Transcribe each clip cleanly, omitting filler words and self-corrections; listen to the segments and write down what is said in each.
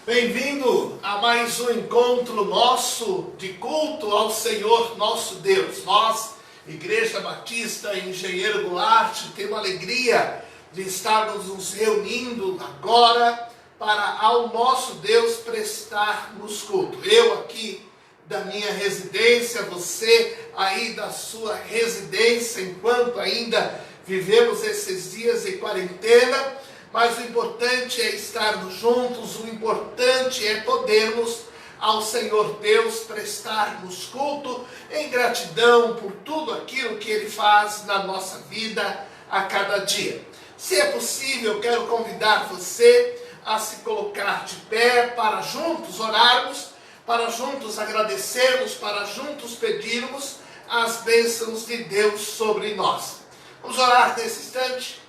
Bem-vindo a mais um encontro nosso de culto ao Senhor nosso Deus. Nós, Igreja Batista Engenheiro Goulart, temos a alegria de estarmos nos reunindo agora para ao nosso Deus prestarmos culto. Eu aqui da minha residência, você aí da sua residência, enquanto ainda vivemos esses dias de quarentena. Mas o importante é estarmos juntos, o importante é podermos ao Senhor Deus prestarmos culto em gratidão por tudo aquilo que Ele faz na nossa vida a cada dia. Se é possível, eu quero convidar você a se colocar de pé para juntos orarmos, para juntos agradecermos, para juntos pedirmos as bênçãos de Deus sobre nós. Vamos orar nesse instante.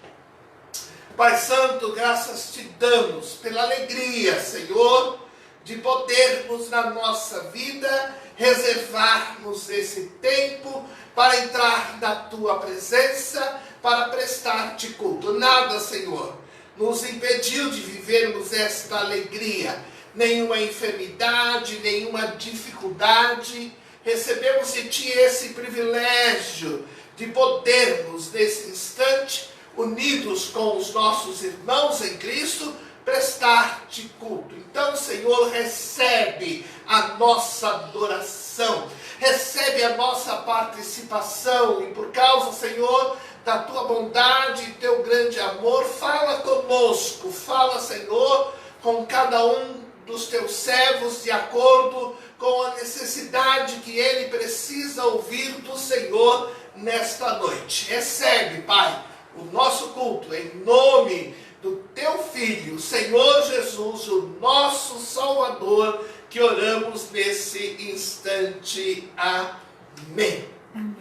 Pai Santo, graças te damos pela alegria, Senhor, de podermos na nossa vida reservarmos esse tempo para entrar na tua presença, para prestar-te culto. Nada, Senhor, nos impediu de vivermos esta alegria, nenhuma enfermidade, nenhuma dificuldade. Recebemos de ti esse privilégio de podermos, nesse instante, unidos com os nossos irmãos em Cristo, prestar-te culto. Então, Senhor, recebe a nossa adoração, recebe a nossa participação, e por causa, Senhor, da tua bondade e teu grande amor, fala conosco, fala, Senhor, com cada um dos teus servos, de acordo com a necessidade que ele precisa ouvir do Senhor nesta noite. Recebe, Pai, o nosso culto, em nome do teu Filho, Senhor Jesus, o nosso Salvador, que oramos nesse instante. Amém. Amém.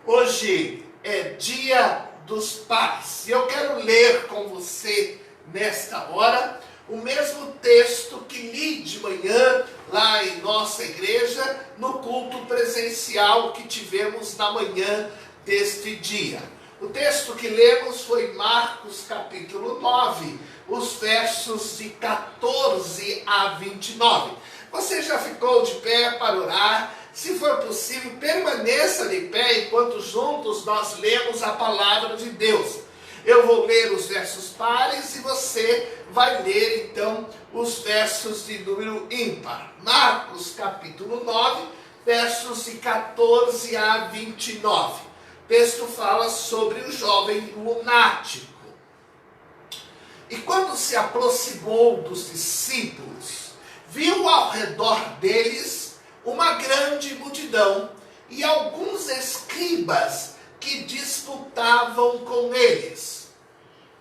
Hoje é dia dos pais, e eu quero ler com você, nesta hora, o mesmo texto que li de manhã, lá em nossa igreja, no culto presencial que tivemos na manhã deste dia. O texto que lemos foi Marcos capítulo 9, os versos de 14 a 29. Você já ficou de pé para orar? Se for possível, permaneça de pé enquanto juntos nós lemos a palavra de Deus. Eu vou ler os versos pares e você vai ler então os versos de número ímpar. Marcos capítulo 9, versos de 14 a 29. O texto fala sobre o jovem lunático. E quando se aproximou dos discípulos, viu ao redor deles uma grande multidão e alguns escribas que disputavam com eles.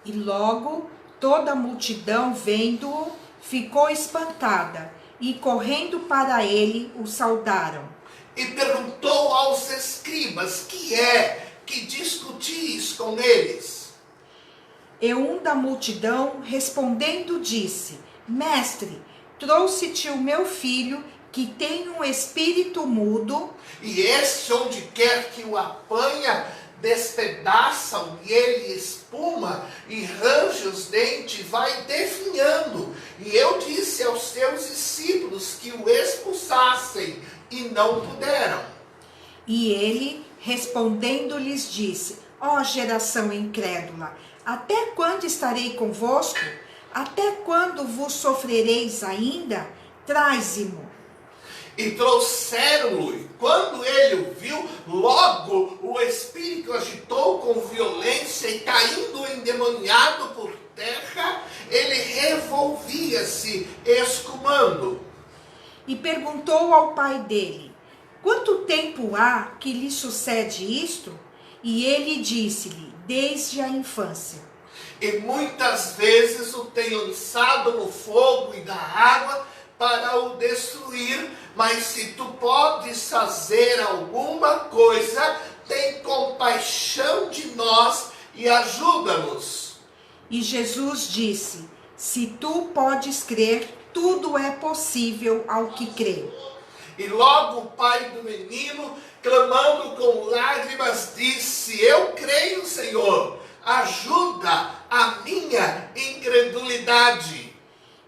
E logo toda a multidão, vendo-o, ficou espantada e, correndo para ele, o saudaram. E perguntou aos escribas: que é que discutis com eles? E um da multidão, respondendo, disse: Mestre, trouxe-te o meu filho, que tem um espírito mudo. E este, onde quer que o apanha, despedaça-o, e ele espuma e range os dentes, vai definhando. E eu disse aos teus discípulos que o expulsassem, e não puderam. E ele, respondendo-lhes, disse: Ó geração incrédula, até quando estarei convosco? Até quando vos sofrereis ainda? Traze-mo. E trouxeram-no, e quando ele o viu, logo o espírito agitou com violência, e caindo endemoniado por terra, ele revolvia-se, escumando. E perguntou ao pai dele: Quanto tempo há que lhe sucede isto? E ele disse-lhe: Desde a infância. E muitas vezes o tem lançado no fogo e na água para o destruir, mas se tu podes fazer alguma coisa, tem compaixão de nós e ajuda-nos. E Jesus disse: Se tu podes crer, tudo é possível ao que crê. E logo o pai do menino, clamando com lágrimas, disse: Eu creio, Senhor, ajuda a minha incredulidade.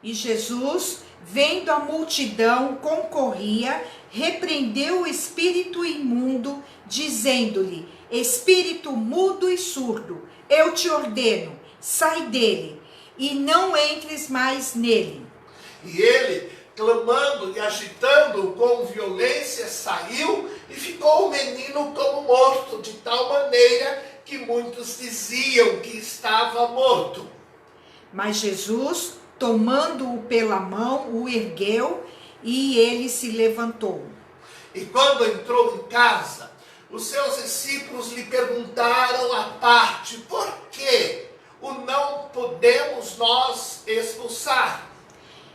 E Jesus, vendo a multidão concorria, repreendeu o espírito imundo, dizendo-lhe: espírito mudo e surdo, eu te ordeno, sai dele, e não entres mais nele. E ele, clamando e agitando com violência, saiu e ficou o menino como morto, de tal maneira que muitos diziam que estava morto. Mas Jesus, tomando-o pela mão, o ergueu e ele se levantou. E quando entrou em casa, os seus discípulos lhe perguntaram à parte: por que o não podemos nós expulsar?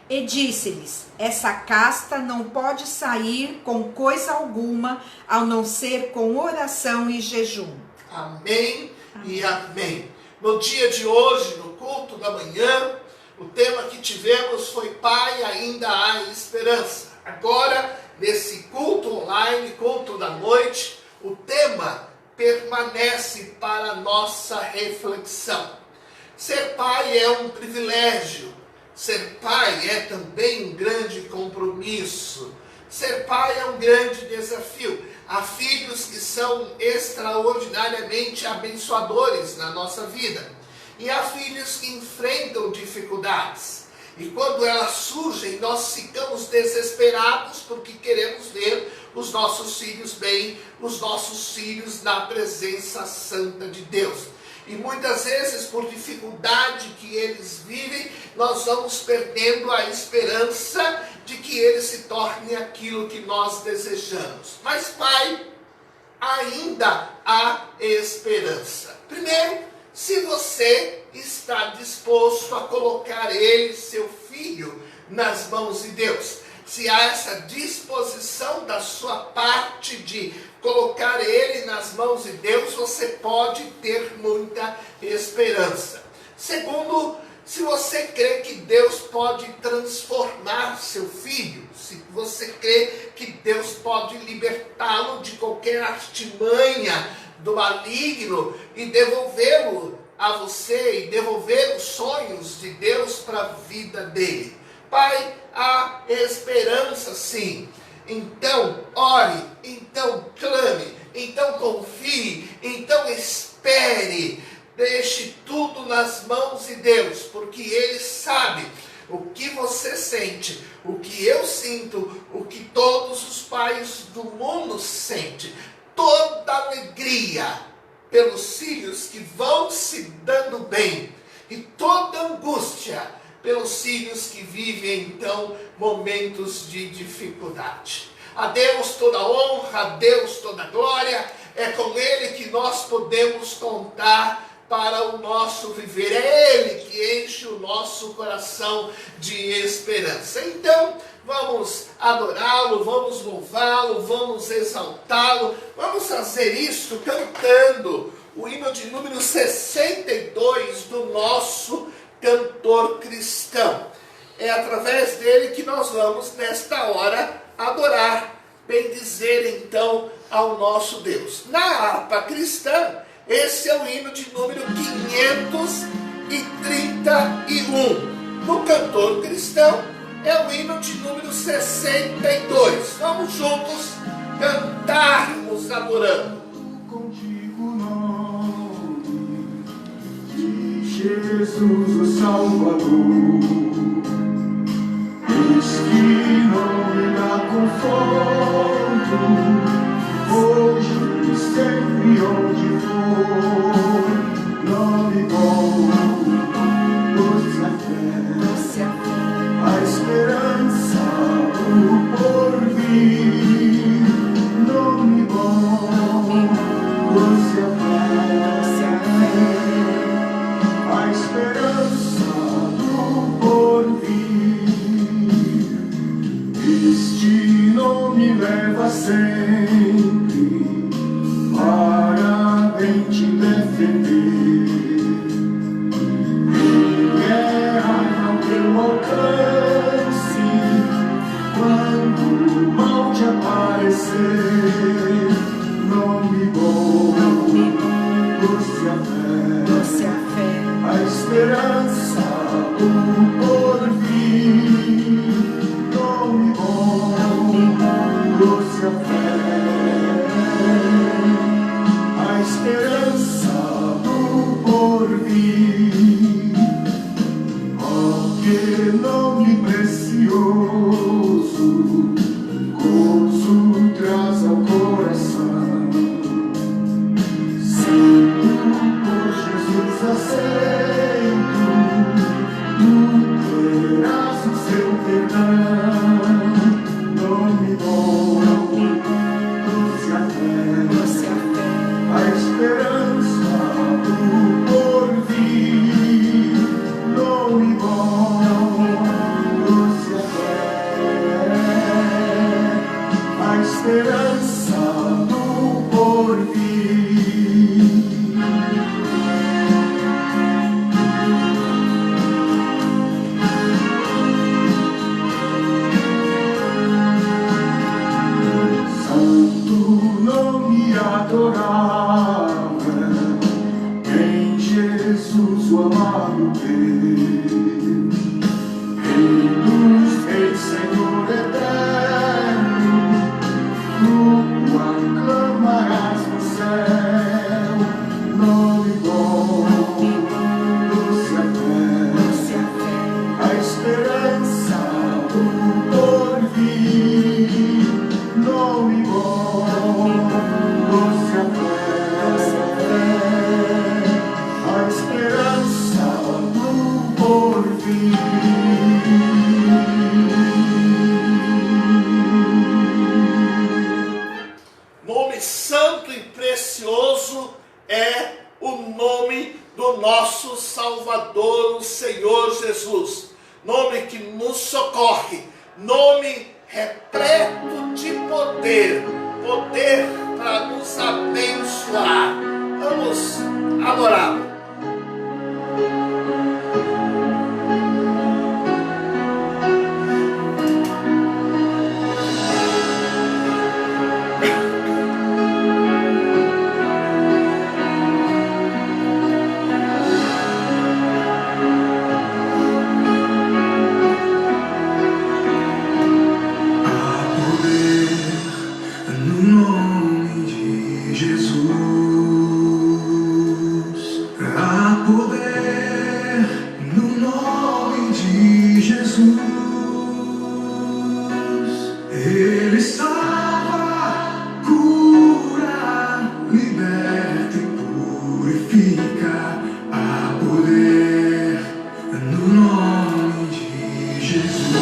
E disse-lhes: essa casta não pode sair com coisa alguma, ao não ser com oração e jejum. Amém e amém. No dia de hoje, no culto da manhã, o tema que tivemos foi Pai, ainda há esperança. Agora, nesse culto online, culto da noite, o tema permanece para a nossa reflexão. Ser pai é um privilégio. Ser pai é também um grande compromisso. Ser pai é um grande desafio. Há filhos que são extraordinariamente abençoadores na nossa vida. E há filhos que enfrentam dificuldades. E quando elas surgem, nós ficamos desesperados porque queremos ver os nossos filhos bem, os nossos filhos na presença santa de Deus. E muitas vezes, por dificuldade que eles vivem, nós vamos perdendo a esperança de que eles se tornem aquilo que nós desejamos. Mas, Pai, ainda há esperança. Primeiro, se você está disposto a colocar ele, seu filho, nas mãos de Deus. Se há essa disposição da sua parte de colocar ele nas mãos de Deus, você pode ter muita esperança. Segundo, se você crê que Deus pode transformar seu filho, se você crê que Deus pode libertá-lo de qualquer artimanha do maligno e devolvê-lo a você e devolver os sonhos de Deus para a vida dele. Pai, há esperança sim. Então ore, então clame, então confie, então espere. Deixe tudo nas mãos de Deus, porque Ele sabe o que você sente, o que eu sinto, o que todos os pais do mundo sentem. Toda alegria pelos filhos que vão se dando bem e toda angústia pelos filhos que vivem então momentos de dificuldade. A Deus toda honra, a Deus toda glória, é com Ele que nós podemos contar para o nosso viver. É Ele que enche o nosso coração de esperança. Então, vamos adorá-lo, vamos louvá-lo, vamos exaltá-lo. Vamos fazer isso cantando o hino de número 62 do nosso cantor cristão. É através dele que nós vamos, nesta hora, adorar, bendizer então ao nosso Deus. Na harpa cristã, esse é o hino de número 531. No cantor cristão, é o hino de número 62. Vamos juntos cantarmos adorando. Contigo o nome de Jesus o Salvador, eis que não me dá conforto, hoje e sempre onde for. Nome bom, doce a fé, a esperança, o porvir. Nome bom, doce a fé, a esperança do porvir. Este nome leva sempre para bem te defender. Guerra não teu alcance quando o mal te aparecer. Nome bom, doce a fé, a esperança, o porvir. vir. Oh, que nome precioso, gozo traz ao coração. Santo por Jesus aceito, tu terás o seu perdão. Nome bom, trouxe a fé, a esperança do porvir. Nome bom, trouxe a fé, a esperança do porvir. Santo nome adorável, em Jesus o amado Deus, Rei dos reis, Senhor eterno, tu aclamarás no céu. Nome bom, trouxe a fé, a esperança do porvir. Nome bom, trouxe a fé, a esperança do porvir. Nome santo e precioso é o nome do nosso Salvador, o Senhor Jesus. Nome que nos socorre, nome repleto de poder, poder para nos abençoar. Vamos adorá-lo. No nome de Jesus, há poder no nome de Jesus. Ele salva, cura, liberta e purifica. Há poder no nome de Jesus.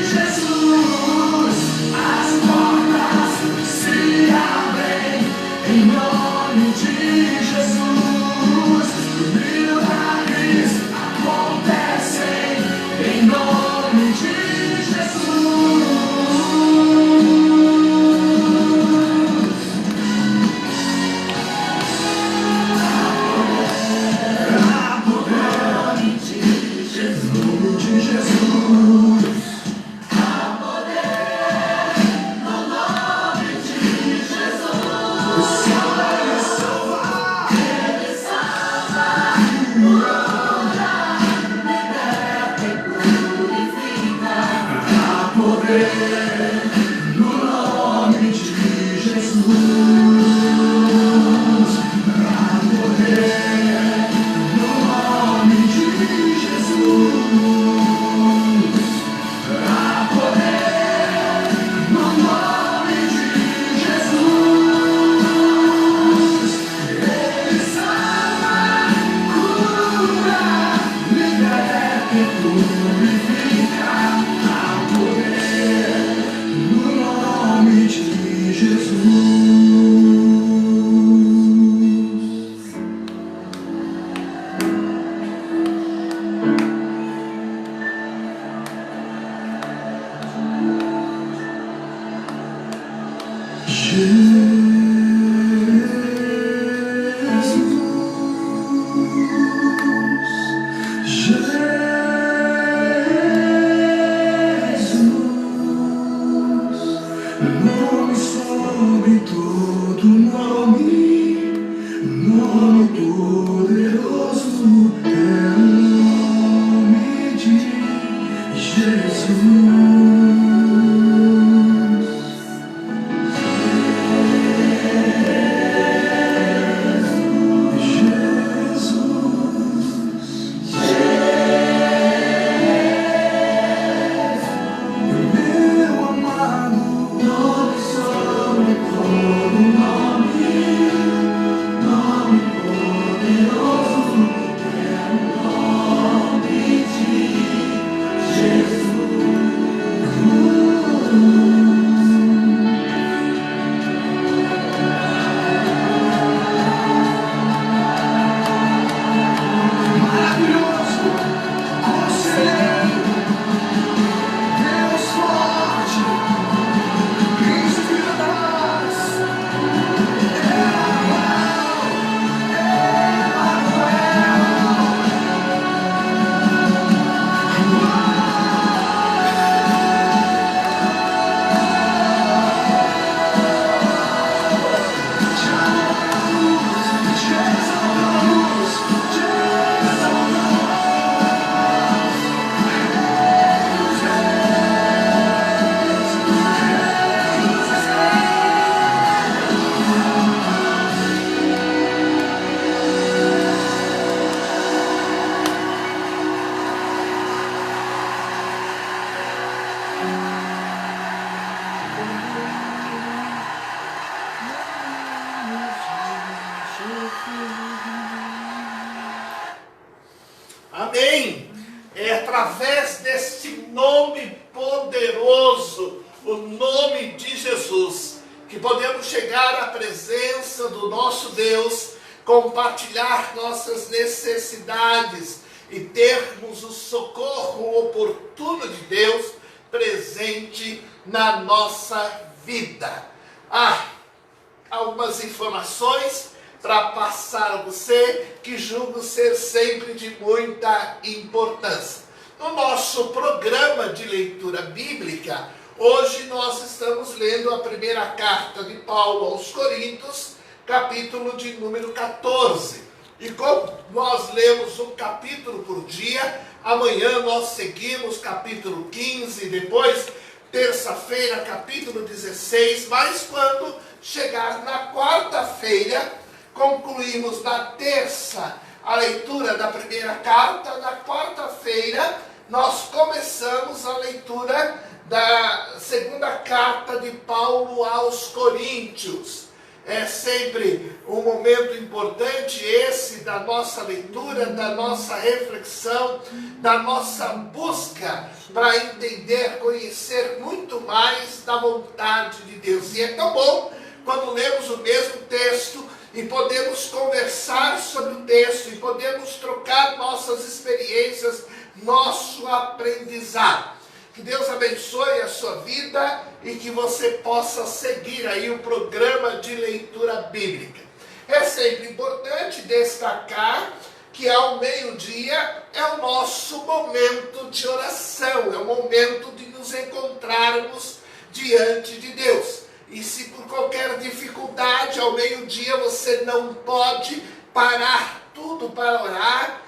Jesus, as portas se abrem. Amém. É através deste nome poderoso, o nome de Jesus, que podemos chegar à presença do nosso Deus, compartilhar nossas necessidades e termos o socorro oportuno de Deus presente na nossa vida. Algumas informações para passar a você, que julgo ser sempre de muita importância. No nosso programa de leitura bíblica, hoje nós estamos lendo a primeira carta de Paulo aos Coríntios, capítulo de número 14. E como nós lemos um capítulo por dia, amanhã nós seguimos capítulo 15, depois terça-feira capítulo 16, mas quando chegar na quarta-feira, concluímos na terça a leitura da primeira carta. Na quarta-feira nós começamos a leitura da segunda carta de Paulo aos Coríntios. É sempre um momento importante esse da nossa leitura, da nossa reflexão, da nossa busca para entender, conhecer muito mais da vontade de Deus. E é tão bom quando lemos o mesmo texto e podemos conversar sobre o texto, e podemos trocar nossas experiências, nosso aprendizado. Que Deus abençoe a sua vida e que você possa seguir aí o programa de leitura bíblica. É sempre importante destacar que ao meio-dia é o nosso momento de oração, é o momento de nos encontrarmos diante de Deus. E se por qualquer dificuldade ao meio-dia você não pode parar tudo para orar,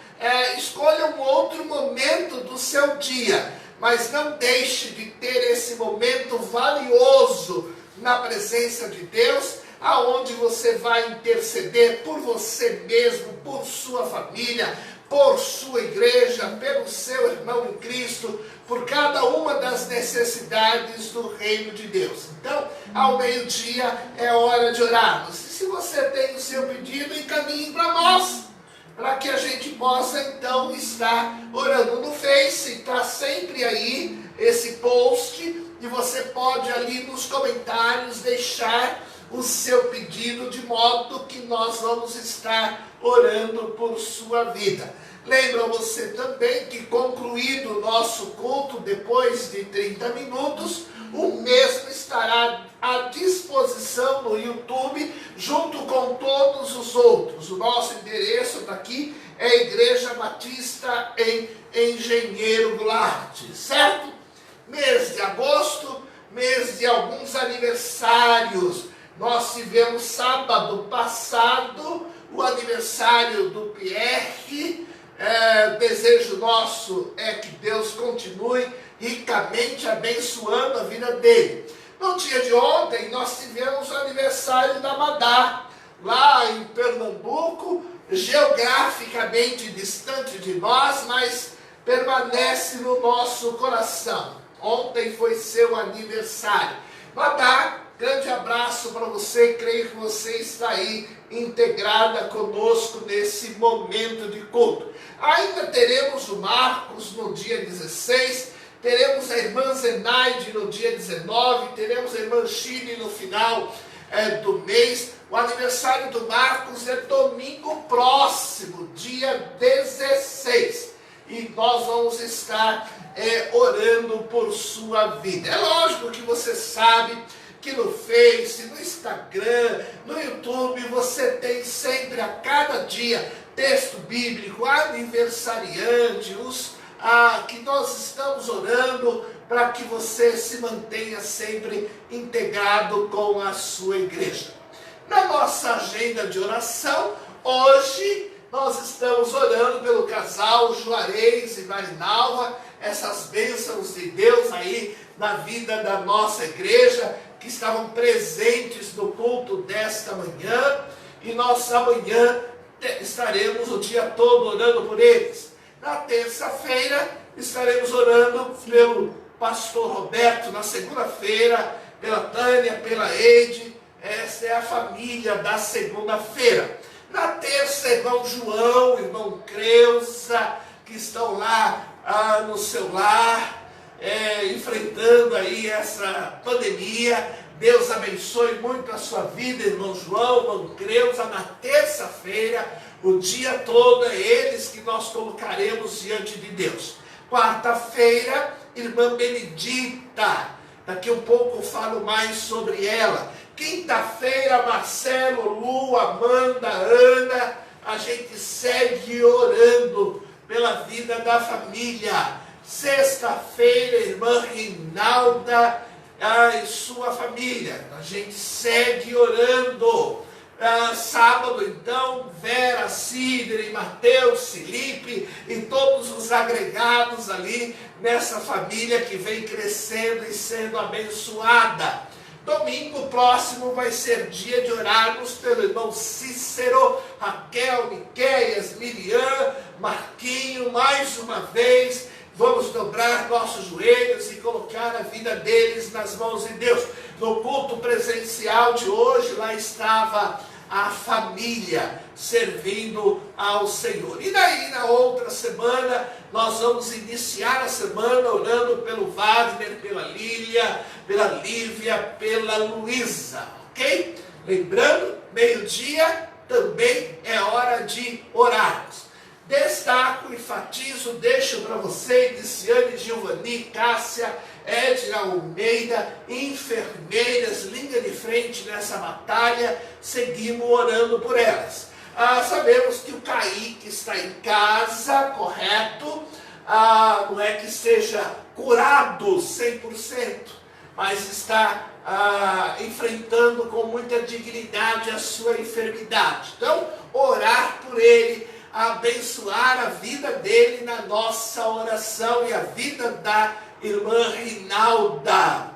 escolha um outro momento do seu dia, mas não deixe de ter esse momento valioso na presença de Deus, aonde você vai interceder por você mesmo, por sua família, por sua igreja, pelo seu irmão em Cristo, por cada uma das necessidades do reino de Deus. Então, ao meio-dia é hora de orarmos. E se você tem o seu pedido, encaminhe para nós, para que a gente possa então estar orando. No Face está sempre aí esse post, e você pode ali nos comentários deixar o seu pedido, de modo que nós vamos estar orando por sua vida. Lembra você também que, concluído o nosso culto, depois de 30 minutos, o mesmo estará à disposição no YouTube, junto com todos os outros. O nosso endereço daqui é a Igreja Batista em Engenheiro Goulart, certo? Mês de agosto, mês de alguns aniversários. Nós tivemos sábado passado o aniversário do Pierre. Desejo nosso é que Deus continue ricamente abençoando a vida dele. No dia de ontem nós tivemos o aniversário da Madá, lá em Pernambuco, geograficamente distante de nós, mas permanece no nosso coração. Ontem foi seu aniversário. Madá, grande abraço para você, creio que você está aí integrada conosco nesse momento de culto. Ainda teremos o Marcos no dia 16, teremos a irmã Zenaide no dia 19, teremos a irmã Chile no final do mês. O aniversário do Marcos é domingo próximo, dia 16. E nós vamos estar orando por sua vida. É lógico que você sabe que no Face, no Instagram, no YouTube, você tem sempre a cada dia texto bíblico, aniversariante, que nós estamos orando para que você se mantenha sempre integrado com a sua igreja. Na nossa agenda de oração, hoje nós estamos orando pelo casal Juarez e Marinalva, essas bênçãos de Deus aí na vida da nossa igreja, que estavam presentes no culto desta manhã, e nós amanhã estaremos o dia todo orando por eles. Na terça-feira estaremos orando pelo pastor Roberto, na segunda-feira pela Tânia, pela Eide. Essa é a família da segunda-feira. Na terça, irmão João, irmão Creuza, que estão lá no seu lar, enfrentando aí essa pandemia. Deus abençoe muito a sua vida, irmão João, irmão Creuza. Na terça-feira, o dia todo, é eles que nós colocaremos diante de Deus. Quarta-feira, irmã Benedita. Daqui um pouco eu falo mais sobre ela. Quinta-feira, Marcelo, Lu, Amanda, Ana. A gente segue orando pela vida da família. Sexta-feira, irmã Rinalda e sua família. A gente segue orando. Sábado, então, Vera, Sidney, Mateus, Felipe e todos os agregados ali nessa família que vem crescendo e sendo abençoada. Domingo próximo vai ser dia de orarmos pelo irmão Cícero, Raquel, Miqueias, Miriam, Marquinho. Mais uma vez, vamos dobrar nossos joelhos e colocar a vida deles nas mãos de Deus. No culto presencial de hoje, lá estava a família servindo ao Senhor. E daí, na outra semana, nós vamos iniciar a semana orando pelo Wagner, pela Lília, pela Lívia, pela Luísa, ok? Lembrando, meio-dia também é hora de orarmos. Destaco, enfatizo, deixo para você, Ediciane, Giovanni, Cássia, Edna Almeida, enfermeiras, linha de frente nessa batalha, seguimos orando por elas. Sabemos que o Kaique está em casa, correto? Não é que esteja curado 100%, mas está enfrentando com muita dignidade a sua enfermidade. Então, orar por ele, abençoar a vida dele na nossa oração e a vida da irmã Rinalda.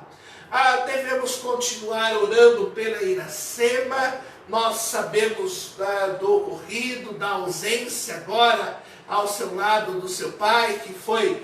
Devemos continuar orando pela Iracema. Nós sabemos do ocorrido, da ausência agora ao seu lado do seu pai, que foi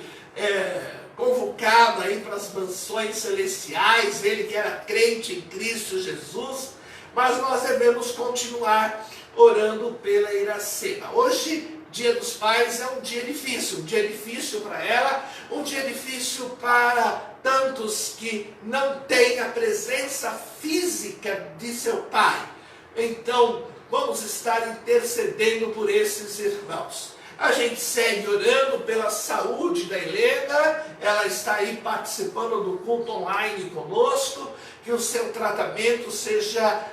convocado aí para as mansões celestiais, ele que era crente em Cristo Jesus, mas nós devemos continuar orando pela Iracema. Hoje, Dia dos Pais, é um dia difícil para ela, um dia difícil para tantos que não têm a presença física de seu pai. Então, vamos estar intercedendo por esses irmãos. A gente segue orando pela saúde da Helena, ela está aí participando do culto online conosco, que o seu tratamento seja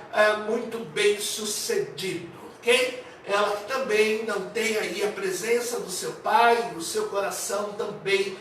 muito bem sucedido, ok? Ela também não tem aí a presença do seu pai, o seu coração também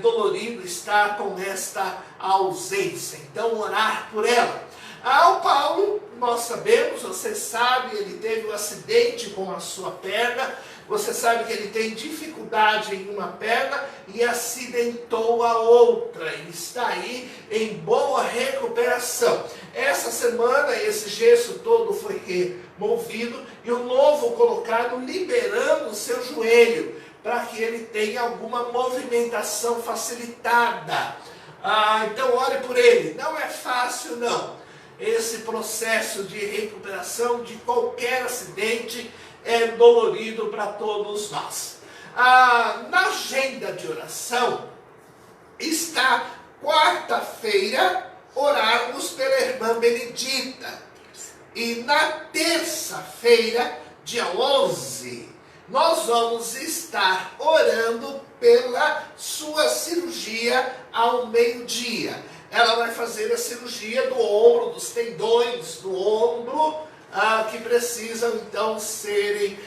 dolorido está com esta ausência. Então, orar por ela. O Paulo, nós sabemos, você sabe, ele teve um acidente com a sua perna, você sabe que ele tem dificuldade em uma perna e acidentou a outra. Ele está aí em boa recuperação. Essa semana esse gesso todo foi removido e o novo colocado, liberando o seu joelho, para que ele tenha alguma movimentação facilitada. Então ore por ele. Não é fácil não. Esse processo de recuperação de qualquer acidente é dolorido para todos nós. Na agenda de oração está quarta-feira, orarmos pela irmã Benedita. E na terça-feira, dia 11, nós vamos estar orando pela sua cirurgia ao meio-dia. Ela vai fazer a cirurgia do ombro, dos tendões do ombro, que precisam então serem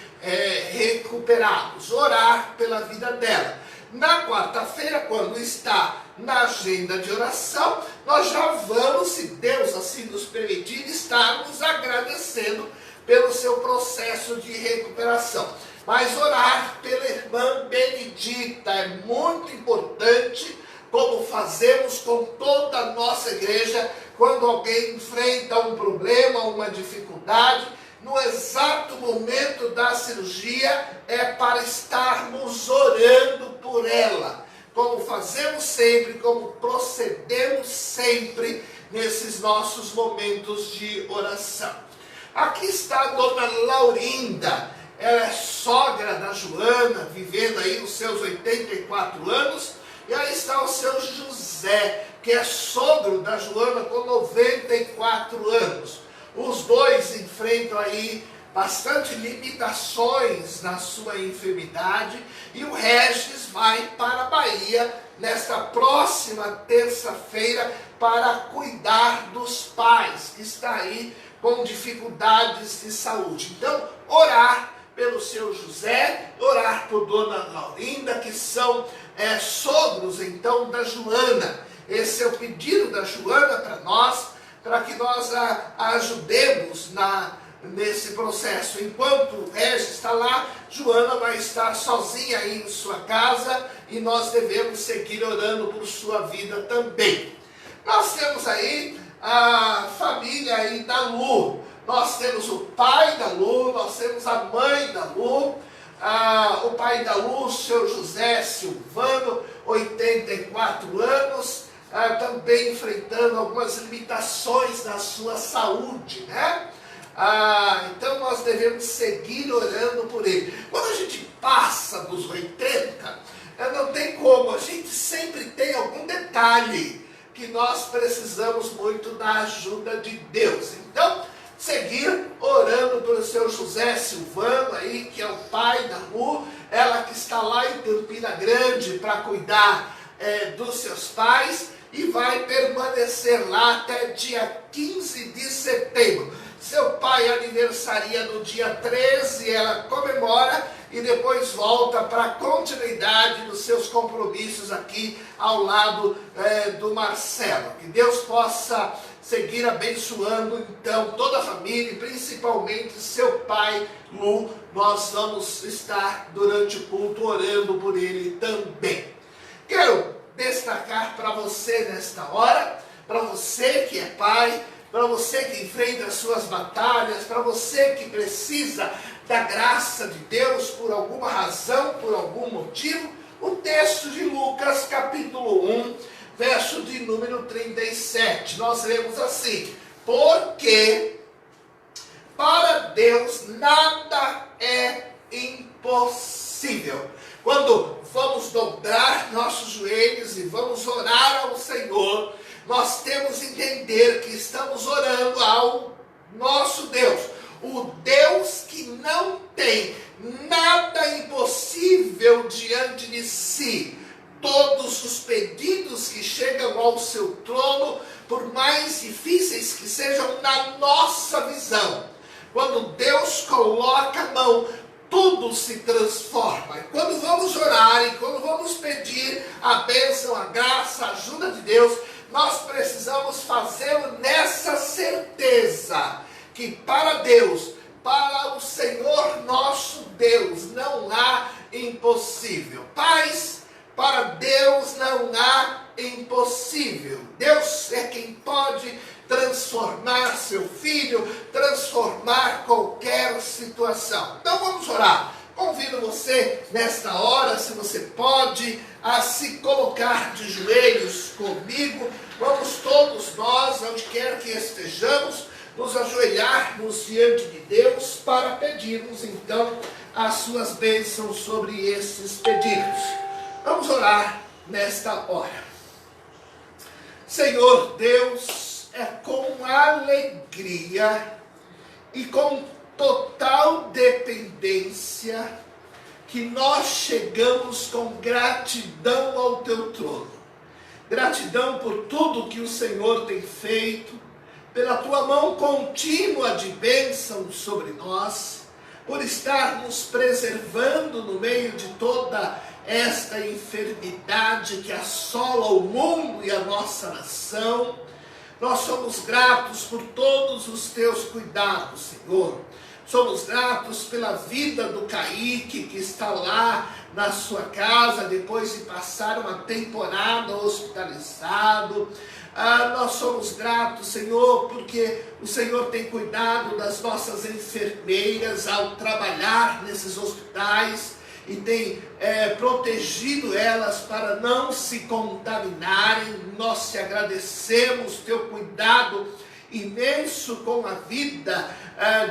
recuperados. Orar pela vida dela. Na quarta-feira, quando está na agenda de oração, nós já vamos, se Deus assim nos permitir, estarmos agradecendo pelo seu processo de recuperação. Mas orar pela irmã Benedita é muito importante, como fazemos com toda a nossa igreja, quando alguém enfrenta um problema, uma dificuldade, no exato momento da cirurgia, é para estarmos orando por ela, como fazemos sempre, como procedemos sempre nesses nossos momentos de oração. Aqui está a dona Laurinda, ela é sogra da Joana, vivendo aí os seus 84 anos, e aí está o seu José, que é sogro da Joana com 94 anos. Os dois enfrentam aí bastante limitações na sua enfermidade e o Regis vai para a Bahia nesta próxima terça-feira para cuidar dos pais, que está aí com dificuldades de saúde. Então, orar pelo seu José, orar por dona Laurinda, que são sogros então da Joana. Esse é o pedido da Joana para nós, para que nós a ajudemos nesse processo. Enquanto o Regis está lá, Joana vai estar sozinha aí em sua casa e nós devemos seguir orando por sua vida também. Nós temos aí a família aí da Lu. Nós temos o pai da Lu, nós temos a mãe da Lu, o pai da Lu, o seu José Silvano, 84 anos, também enfrentando algumas limitações na sua saúde, né? Então nós devemos seguir orando por ele. Quando a gente passa dos 80, não tem como, a gente sempre tem algum detalhe que nós precisamos muito da ajuda de Deus. Então, seguir orando pelo seu José Silvano aí, que é o pai da Lu, ela que está lá em Campina Grande para cuidar dos seus pais e vai permanecer lá até dia 15 de setembro. Seu pai aniversaria no dia 13, ela comemora e depois volta para a continuidade dos seus compromissos aqui ao lado do Marcelo. Que Deus possa seguir abençoando então toda a família e principalmente seu pai Lu. Nós vamos estar durante o culto orando por ele também. Quero destacar para você nesta hora para você que é pai, para você que enfrenta as suas batalhas, para você que precisa da graça de Deus por alguma razão, por algum motivo, o texto de Lucas capítulo 1, verso de número 37. Nós lemos assim: porque para Deus nada é impossível. Quando vamos dobrar nossos joelhos e vamos orar ao Senhor, nós temos que entender que estamos orando ao nosso Deus, o Deus que não tem nada impossível diante de si. Todos os pedidos que chegam ao seu trono, por mais difíceis que sejam na nossa visão, quando Deus coloca a mão, tudo se transforma. E quando vamos orar e quando vamos pedir a bênção, a graça, a ajuda de Deus, nós precisamos fazê-lo nessa certeza que para Deus, para o Senhor nosso Deus, não há impossível. Paz, para Deus não há impossível. Deus é quem pode transformar seu filho, transformar qualquer situação. Então vamos orar. Convido você nesta hora, se você pode, a se colocar de joelhos comigo. Vamos todos nós, onde quer que estejamos, nos ajoelharmos diante de Deus para pedirmos então as suas bênçãos sobre esses pedidos. Vamos orar nesta hora. Senhor Deus, é com alegria e com total dependência que nós chegamos com gratidão ao teu trono. Gratidão por tudo que o Senhor tem feito, pela tua mão contínua de bênção sobre nós, por estar nos preservando no meio de toda esta enfermidade que assola o mundo e a nossa nação. Nós somos gratos por todos os teus cuidados, Senhor. Somos gratos pela vida do Kaique, que está lá na sua casa, depois de passar uma temporada hospitalizado. Nós somos gratos, Senhor, porque o Senhor tem cuidado das nossas enfermeiras ao trabalhar nesses hospitais e tem protegido elas para não se contaminarem. Nós te agradecemos teu cuidado imenso com a vida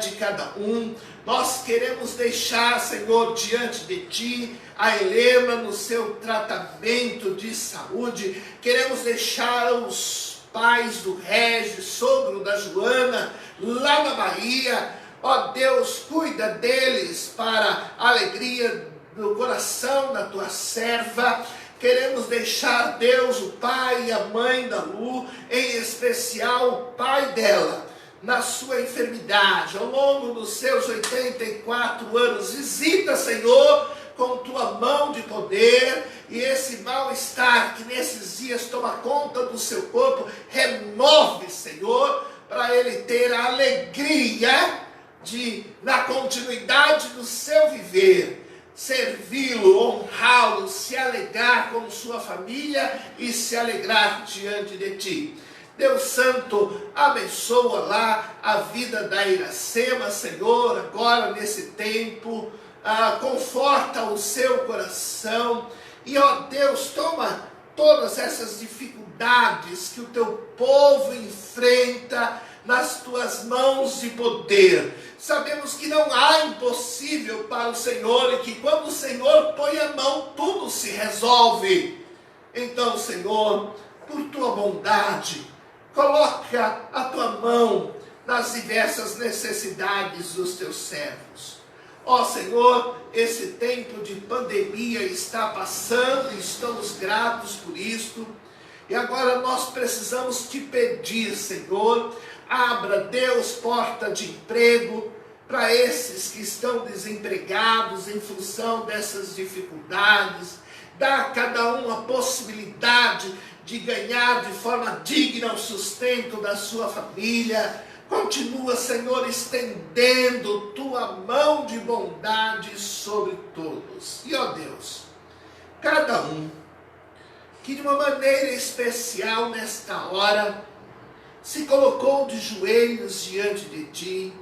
de cada um. Nós queremos deixar, Senhor, diante de ti a Helena no seu tratamento de saúde. Queremos deixar os pais do Regis, sogro da Joana, lá na Bahia. Ó Deus, cuida deles para a alegria do coração da tua serva. Queremos deixar, Deus, o pai e a mãe da Lu, em especial o pai dela, na sua enfermidade, ao longo dos seus 84 anos. Visita, Senhor, com tua mão de poder, e esse mal-estar que nesses dias toma conta do seu corpo, remove, Senhor, para ele ter a alegria de, na continuidade do seu viver, servi-lo, honrá-lo, se alegrar com sua família e se alegrar diante de ti. Deus Santo, abençoa lá a vida da Iracema, Senhor, agora nesse tempo, conforta o seu coração e, ó Deus, toma todas essas dificuldades que o teu povo enfrenta nas tuas mãos de poder. Sabemos que não há impossível para o Senhor e que quando o Senhor põe a mão, tudo se resolve. Então, Senhor, por tua bondade, coloca a tua mão nas diversas necessidades dos teus servos. Ó Senhor, esse tempo de pandemia está passando e estamos gratos por isto. E agora nós precisamos te pedir, Senhor, abra, Deus, porta de emprego para esses que estão desempregados em função dessas dificuldades. Dá a cada um a possibilidade de ganhar de forma digna o sustento da sua família. Continua, Senhor, estendendo tua mão de bondade sobre todos. E, ó Deus, cada um que de uma maneira especial nesta hora se colocou de joelhos diante de ti,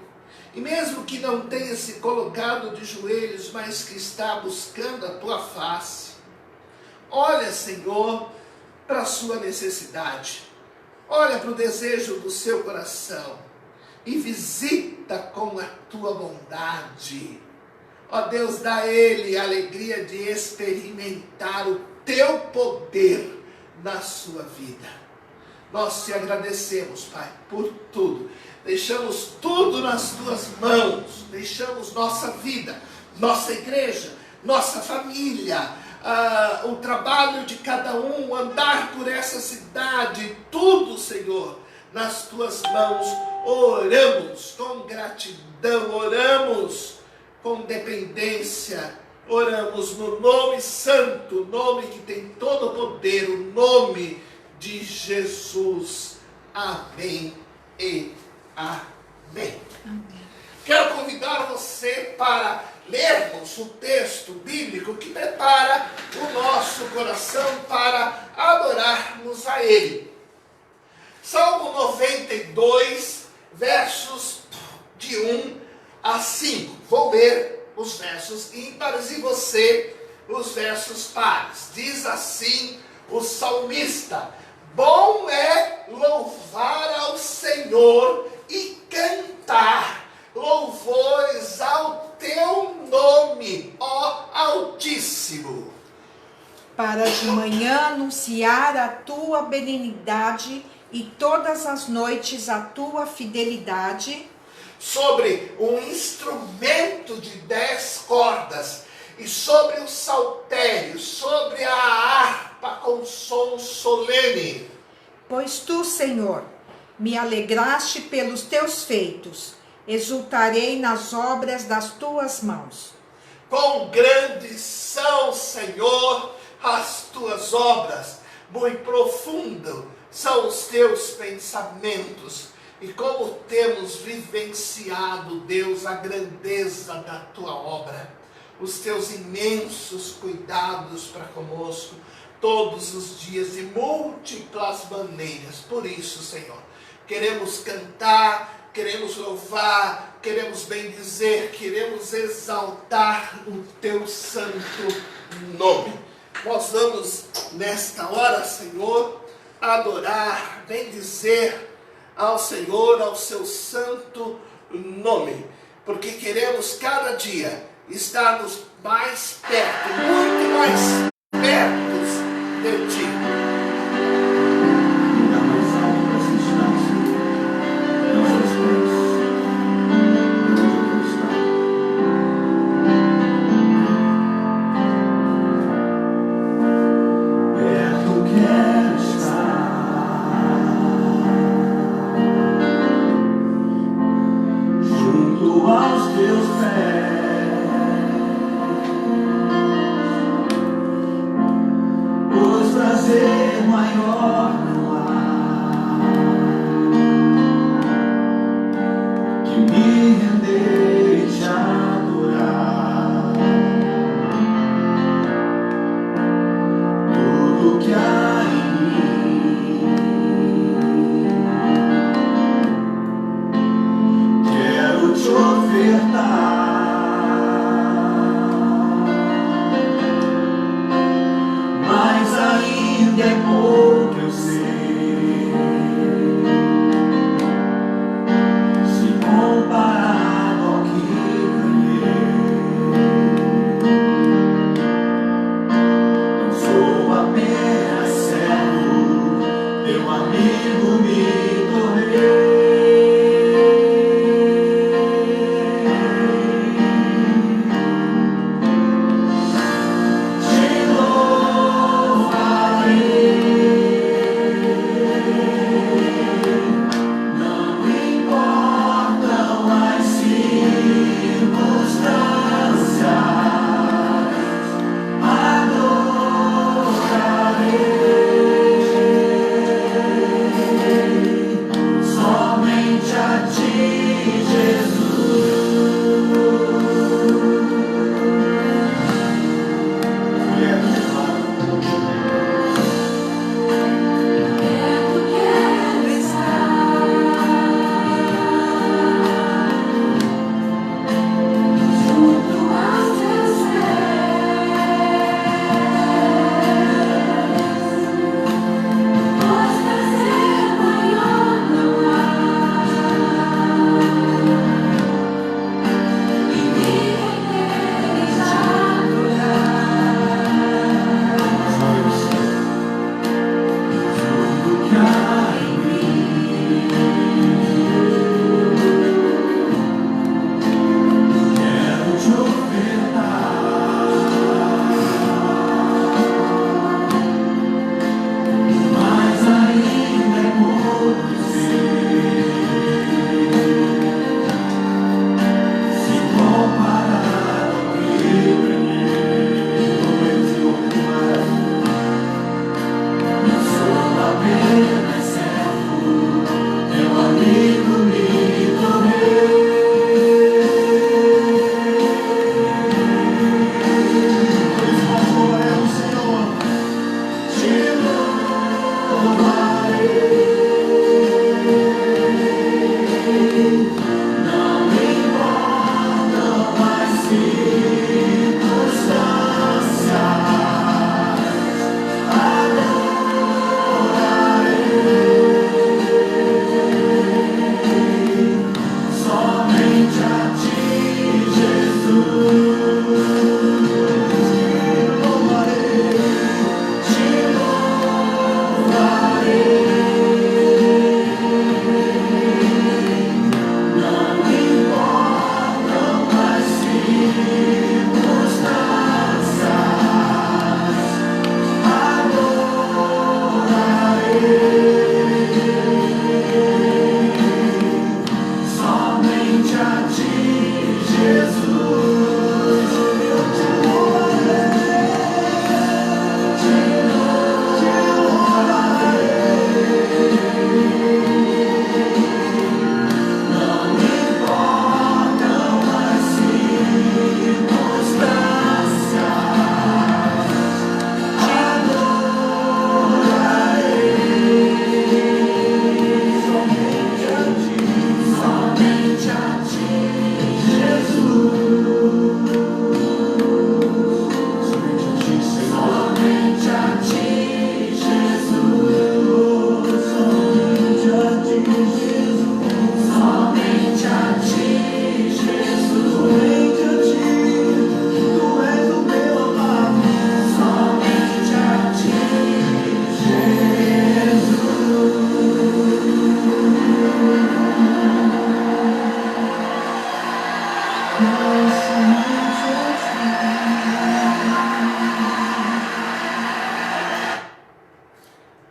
e mesmo que não tenha se colocado de joelhos, mas que está buscando a tua face, olha, Senhor, para a sua necessidade, olha para o desejo do seu coração, e visita com a tua bondade. Ó Deus, dá a ele a alegria de experimentar o teu poder na sua vida. Nós te agradecemos, Pai, por tudo. Deixamos tudo nas tuas mãos. Deixamos nossa vida, nossa igreja, nossa família, o trabalho de cada um, andar por essa cidade, tudo, Senhor, nas tuas mãos. Oramos com gratidão, oramos com dependência, oramos no nome santo, o nome que tem todo o poder, o nome de Jesus. Amém e amém. Amém. Quero convidar você para lermos o texto bíblico que prepara o nosso coração para adorarmos a Ele. Salmo 92, versos de 1 a 5. Vou ler os versos ímpares e você os versos pares. Diz assim o salmista: bom é louvar ao Senhor e cantar louvores ao teu nome, ó Altíssimo. Para de manhã anunciar a tua benignidade e todas as noites a tua fidelidade. Sobre um instrumento de 10 cordas, e sobre o saltério, sobre a harpa com som solene. Pois tu, Senhor, me alegraste pelos teus feitos, exultarei nas obras das tuas mãos. Quão grandes são, Senhor, as tuas obras, muito profundo são os teus pensamentos. E como temos vivenciado, Deus, a grandeza da tua obra, os teus imensos cuidados para conosco, todos os dias, de múltiplas maneiras. Por isso, Senhor, queremos cantar, queremos louvar, queremos bendizer, queremos exaltar o teu santo nome. Nós vamos, nesta hora, Senhor, adorar, bendizer ao Senhor, ao seu santo nome, porque queremos cada dia estarmos mais perto, muito mais perto de ti. Dá mais alto para essa instância. Nossos pés. Onde eu quero estar. Perto quero estar. Junto aos teus pés. Pois prazer maior não há que me render e te adorar. Tudo que há em mim quero te ofertar. Mas ainda é pouco, eu sei, se comparado ao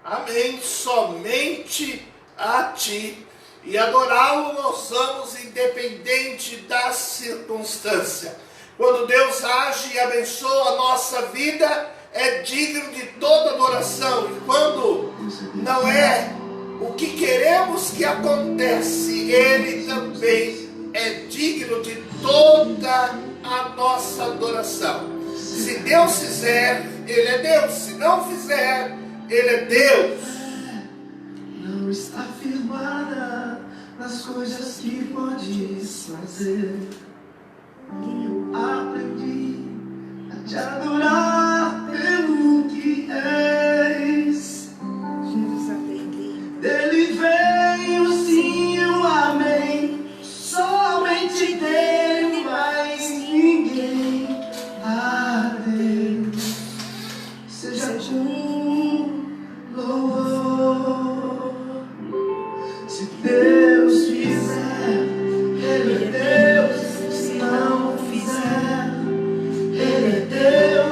Amém. Somente a Ti. E adorá-lo nós vamos independente da circunstância. Quando Deus age e abençoa a nossa vida, é digno de toda adoração. E quando não é o que queremos que acontece, Ele também é digno de toda a nossa adoração. Se Deus fizer, Ele é Deus. Se não fizer, Ele é Deus. Não está firmada nas coisas que podes fazer. Eu aprendi a te adorar pelo que és. Jesus, aprendi. Dele vem o sim e o amém. Somente dele, mais ninguém. A Deus seja com louvor. Se Deus fizer, Ele é Deus. Se não fizer, Ele é Deus.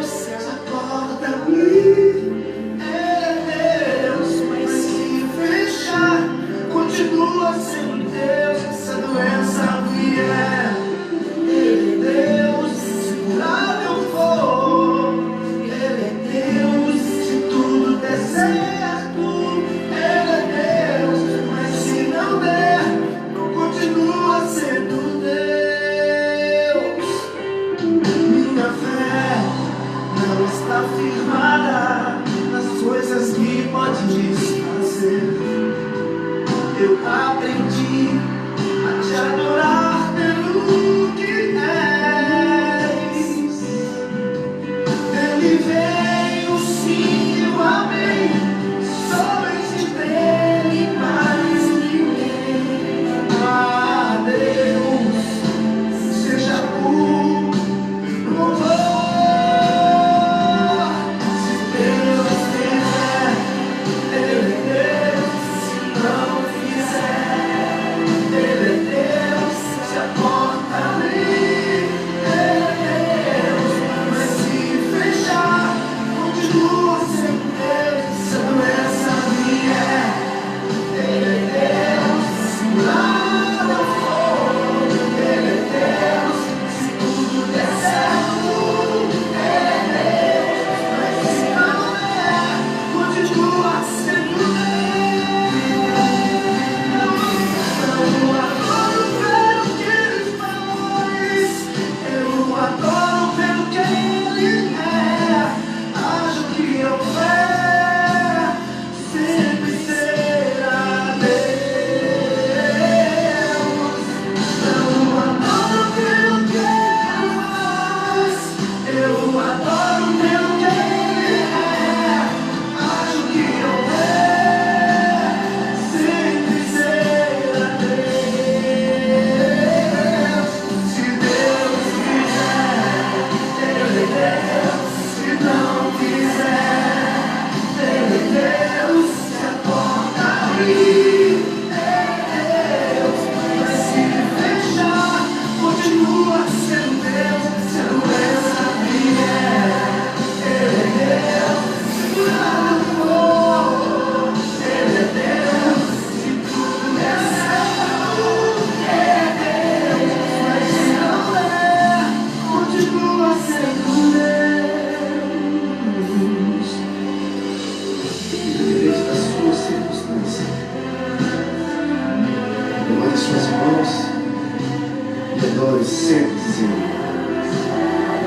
pode sempre dizer: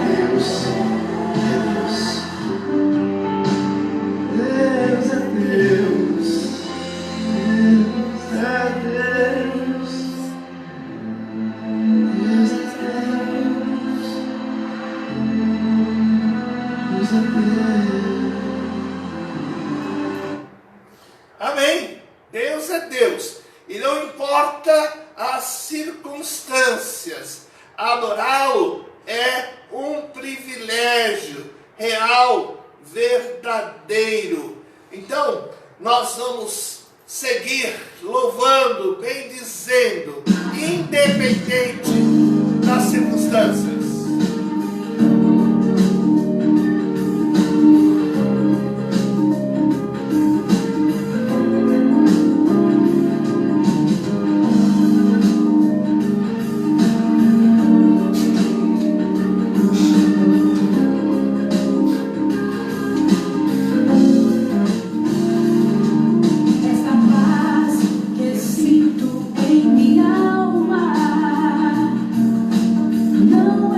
Deus é Deus. Deus é Deus. Deus é Deus. Deus é Deus. Deus é Deus. Amém? Deus é Deus. E não importa as circunstâncias, adorá-lo é um privilégio real, verdadeiro. Então, nós vamos seguir louvando, bendizendo, independente das circunstâncias. Esta paz que sinto em minha alma não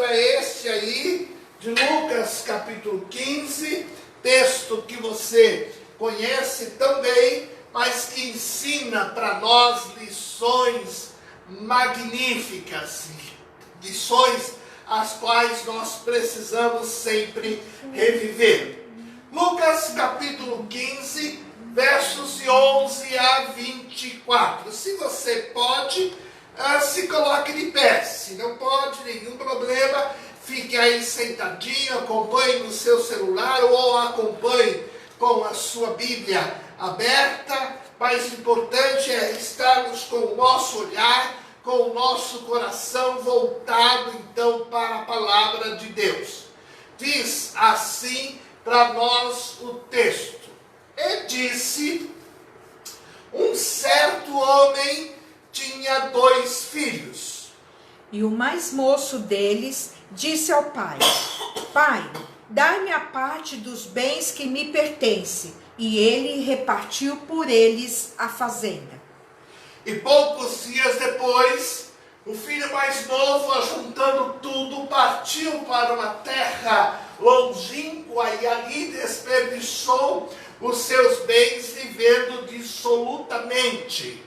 é este aí, de Lucas capítulo 15, texto que você conhece também, mas que ensina para nós lições magníficas, lições as quais nós precisamos sempre reviver. Lucas capítulo 15, versos de 11 a 24. Se você pode, se coloque de pé. Se não pode, nenhum problema, fique aí sentadinho, acompanhe no seu celular ou acompanhe com a sua Bíblia aberta. Mas o importante é estarmos com o nosso olhar, com o nosso coração voltado então para a palavra de Deus. Diz assim para nós o texto: e disse: um certo homem tinha 2 filhos. E o mais moço deles disse ao pai: Pai, dá-me a parte dos bens que me pertence. E ele repartiu por eles a fazenda. E poucos dias depois, o filho mais novo, ajuntando tudo, partiu para uma terra longínqua e ali desperdiçou os seus bens, vivendo dissolutamente.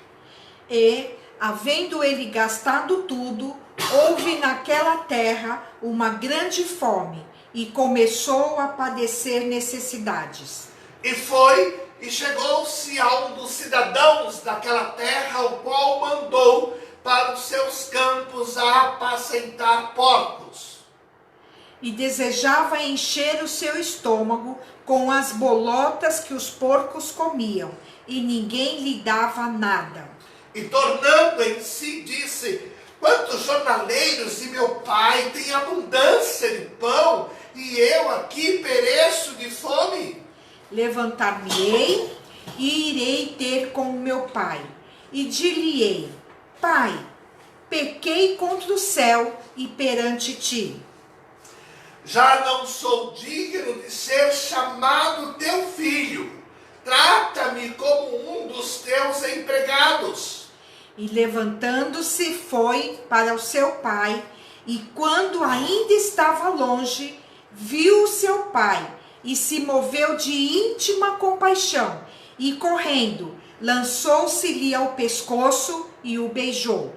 E, havendo ele gastado tudo, houve naquela terra uma grande fome, e começou a padecer necessidades. E foi, e chegou-se a um dos cidadãos daquela terra, o qual mandou para os seus campos a apacentar porcos. E desejava encher o seu estômago com as bolotas que os porcos comiam, e ninguém lhe dava nada. E tornando em si, disse: quantos jornaleiros de meu pai têm abundância de pão, e eu aqui pereço de fome? Levantar-me-ei e irei ter com o meu pai, e dir-lhe-ei: Pai, pequei contra o céu e perante ti. Já não sou digno de ser chamado teu filho. Trata-me como um dos teus empregados. E levantando-se foi para o seu pai, e quando ainda estava longe, viu o seu pai, e se moveu de íntima compaixão, e correndo, lançou-se-lhe ao pescoço e o beijou.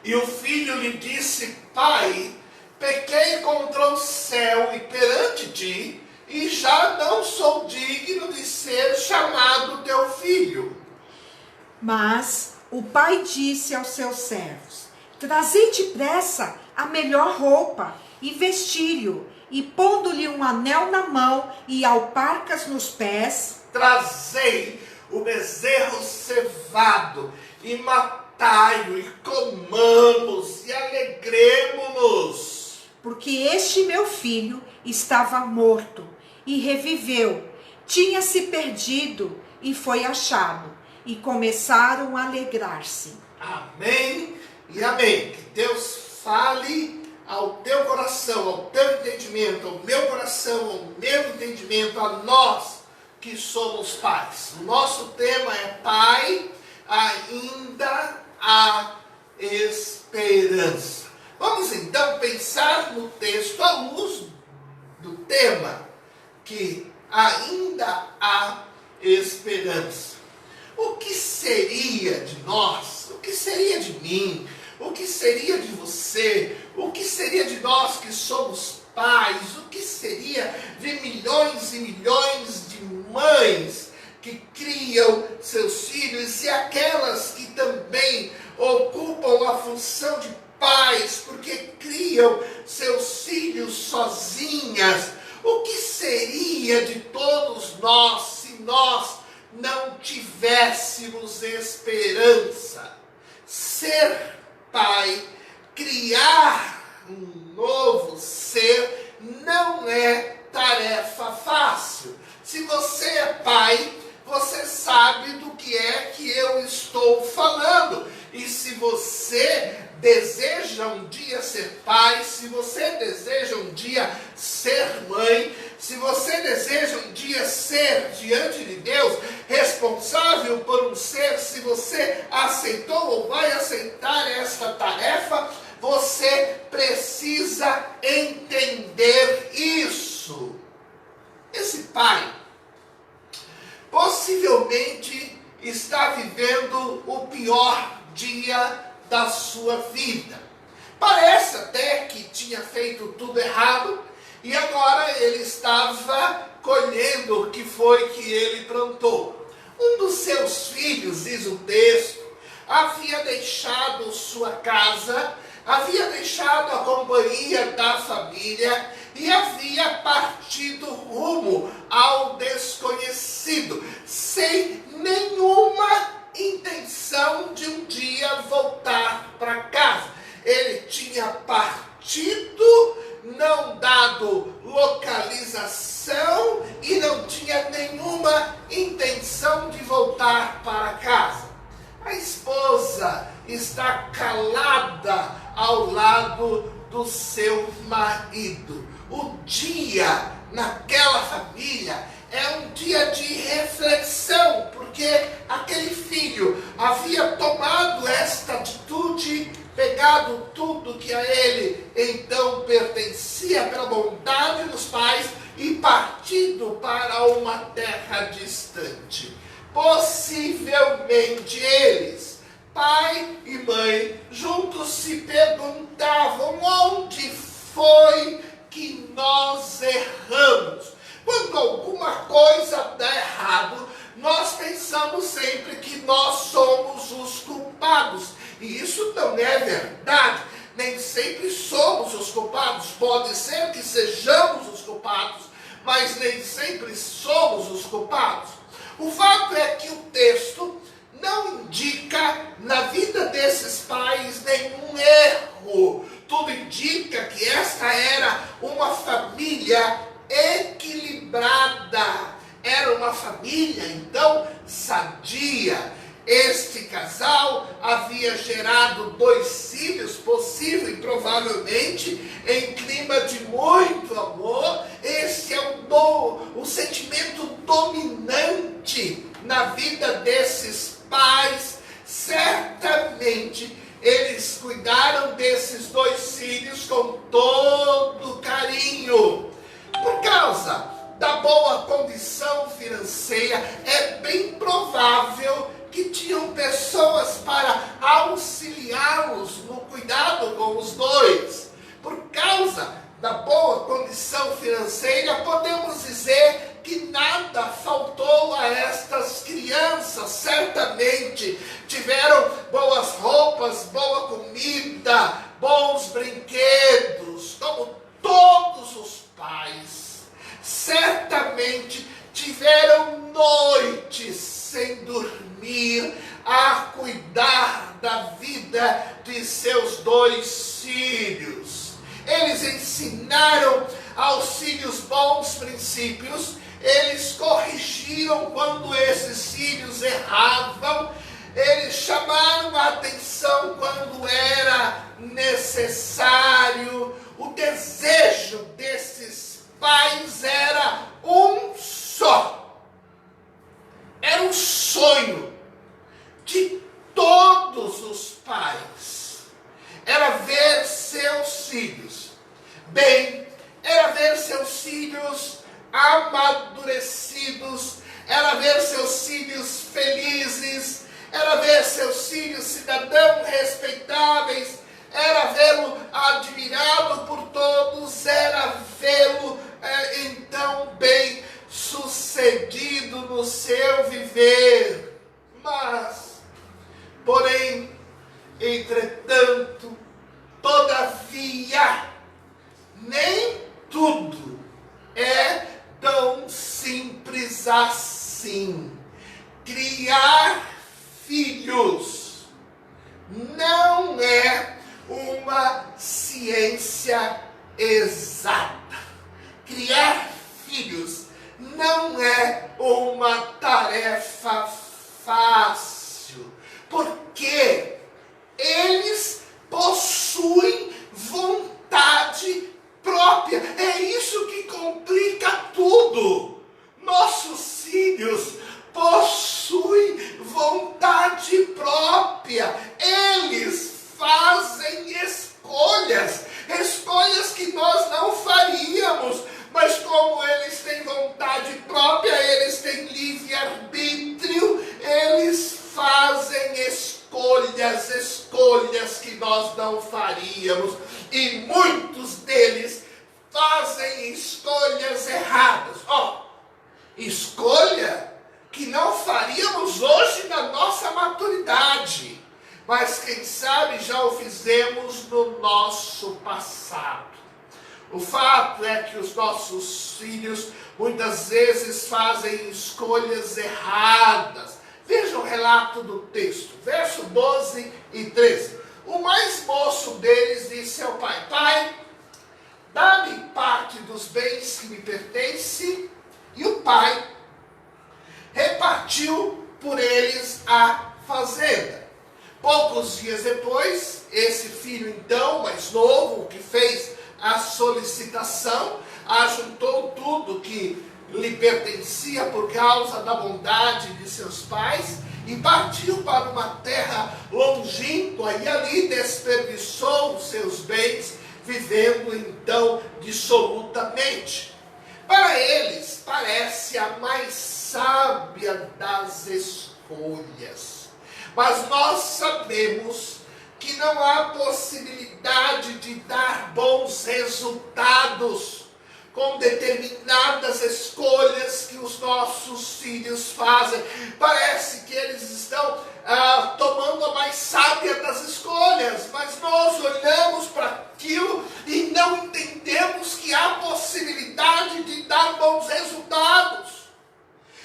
E o filho lhe disse: Pai, pequei contra o céu e perante ti, e já não sou digno de ser chamado teu filho. Mas o pai disse aos seus servos: Trazei depressa a melhor roupa, e vestilho, e pondo-lhe um anel na mão e alparcas nos pés, trazei o bezerro cevado, e matai-o, e comamos, e alegremo-nos. porque este meu filho estava morto, e reviveu, tinha se perdido, e foi achado, e começaram a alegrar-se. Amém e amém. Que Deus fale ao teu coração, ao teu entendimento, ao meu coração, ao meu entendimento, a nós que somos pais. O nosso tema é: Pai, ainda há esperança. Vamos então pensar no texto à luz do tema, que ainda há esperança. O que seria de nós? O que seria de mim? O que seria de você? O que seria de nós que somos pais? O que seria de milhões e milhões de mães que criam seus filhos e aquelas que também ocupam a função de pais porque criam seus filhos sozinhas? O que seria de todos nós se nós não tivéssemos esperança? Ser pai, criar um novo ser, não é tarefa fácil. Se você é pai, você sabe do que é que eu estou falando. E se você deseja um dia ser pai, se você deseja um dia ser mãe, se você deseja um dia ser diante de Deus responsável por um ser, se você aceitou ou vai aceitar esta tarefa, Você precisa entender isso. Esse pai possivelmente está vivendo o pior dia da sua vida. Parece até que tinha feito tudo errado e agora ele estava colhendo o que foi que ele plantou. Um dos seus filhos, diz o texto, havia deixado sua casa, havia deixado a companhia da família e havia partido rumo ao desconhecido, sem nenhuma intenção de um dia voltar para casa. Ele tinha partido, não dado localização e não tinha nenhuma intenção de voltar para casa. A esposa está calada ao lado do seu marido. O dia naquela família é um dia de reflexão, porque aquele filho havia tomado esta atitude, pegado tudo que a ele então pertencia pela bondade dos pais e partido para uma terra distante. Possivelmente eles, pai e mãe, juntos se perguntavam: onde foi que nós erramos? Quando alguma coisa dá errado, nós pensamos sempre que nós somos os culpados. E isso não é verdade. Nem sempre somos os culpados. Pode ser que sejamos os culpados, mas nem sempre somos os culpados. O fato é que o texto não indica na vida desses pais nenhum erro. Tudo indica que esta era uma família equilibrada. Era uma família, então, sadia. Este casal havia gerado 2 filhos, possível e provavelmente em clima de muito amor. Esse é o sentimento dominante na vida desses pais. Certamente eles cuidaram desses 2 filhos com todo carinho. Por causa da boa condição financeira, é bem provável que tinham pessoas para auxiliá-los no cuidado com os 2. Por causa da boa condição financeira, podemos dizer que nada faltou a estas crianças. Certamente tiveram boas roupas, boa comida, bons brinquedos, como todos os pais. Certamente tiveram noites sem dormir a cuidar da vida de seus 2 filhos. Eles ensinaram aos filhos bons princípios, eles corrigiram quando esses filhos erravam, eles chamaram a atenção quando era necessário. O desejo desses pais era um só. Era um sonho de todos os pais. Era ver seus filhos bem, era ver seus filhos amadurecidos, era ver seus filhos felizes, era ver seus filhos cidadãos respeitáveis, era vê-lo admirado por todos, era vê-lo então bem sucedido no seu viver. Mas, porém, entretanto, todavia, nem tudo é tão simples assim. Criar filhos não é uma ciência exata. Criar filhos não é uma tarefa fácil, porque eles possuem vontade própria. É isso que complica tudo. Nossos filhos possuem vontade própria. Eles fazem escolhas. escolhas que nós não faríamos, mas como eles têm vontade própria, eles têm livre-arbítrio, eles fazem escolhas que nós não faríamos, e muitos deles fazem escolhas erradas. Escolha que não faríamos hoje na nossa maturidade, mas quem sabe já o fizemos no nosso passado. O fato é que os nossos filhos muitas vezes fazem escolhas erradas. Veja o relato do texto, verso 12 e 13. O mais moço deles disse ao pai: Pai, dá-me parte dos bens que me pertencem. E o pai repartiu por eles a fazenda. Poucos dias depois, esse filho então, mais novo, que fez a solicitação, ajuntou tudo que lhe pertencia por causa da bondade de seus pais e partiu para uma terra longínqua e ali desperdiçou seus bens, vivendo então dissolutamente. Para eles, parece a mais sábia das escolhas. Mas nós sabemos que não há possibilidade de dar bons resultados com determinadas escolhas que os nossos filhos fazem. Parece que eles estão tomando a mais sábia das escolhas, mas nós olhamos para aquilo e não entendemos que há possibilidade de dar bons resultados.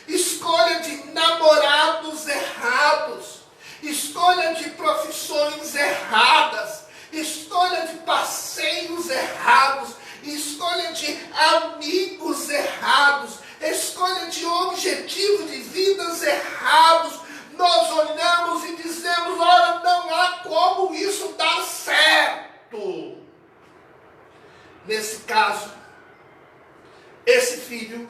Escolha de namorados errados, escolha de profissões erradas, escolha de passeios errados, escolha de amigos errados, escolha de objetivo de vidas errados. Nós olhamos e dizemos: ora, não há como isso dar certo. Nesse caso, esse filho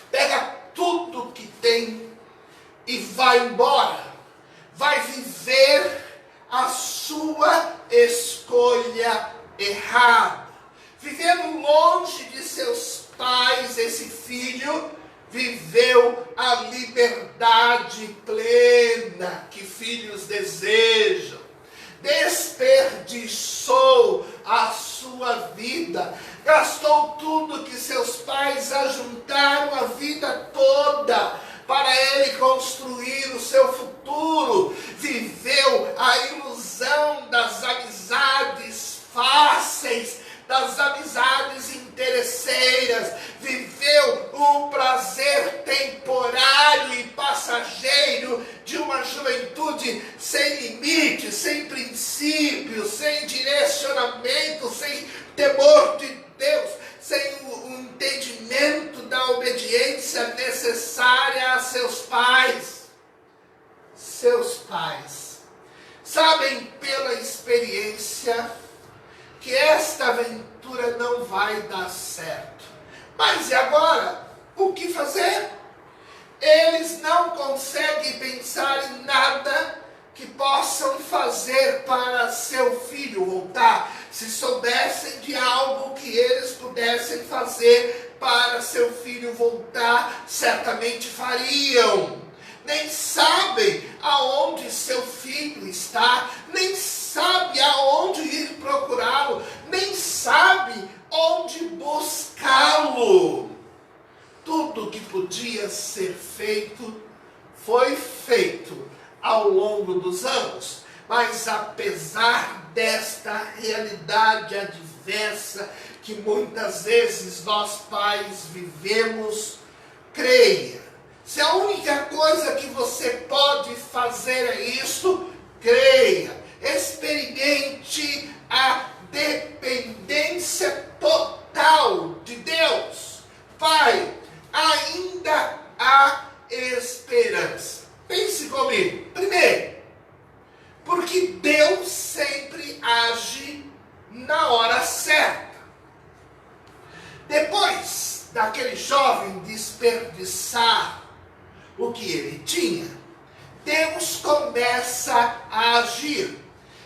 pega tudo que tem e vai embora, vai viver a sua escolha errada. Vivendo longe de seus pais, esse filho viveu a liberdade plena que filhos desejam. Desperdiçou a sua vida, gastou tudo que seus pais ajuntaram a vida toda para ele construir o seu futuro. Viveu a ilusão das amizades fáceis, das amizades interesseiras, viveu o prazer temporário e passageiro de uma juventude sem limite, sem princípios, sem direcionamento, sem temor de Deus, sem o entendimento da obediência necessária a seus pais. Seus pais sabem pela experiência que esta aventura não vai dar certo. Mas e agora? O que fazer? Eles não conseguem pensar em nada que possam fazer para seu filho voltar. Se soubessem de algo que eles pudessem fazer para seu filho voltar, certamente fariam. Nem sabem aonde seu filho está, nem sabe aonde ir procurá-lo, nem sabe onde buscá-lo. Tudo que podia ser feito foi feito ao longo dos anos, mas apesar desta realidade adversa que muitas vezes nós pais vivemos, creia, se a única coisa que você pode fazer é isso, creia, experimente a dependência total de Deus. Pai, ainda há esperança. Pense comigo. Primeiro, porque Deus sempre age na hora certa. Depois daquele jovem desperdiçar o que ele tinha, Deus começa a agir.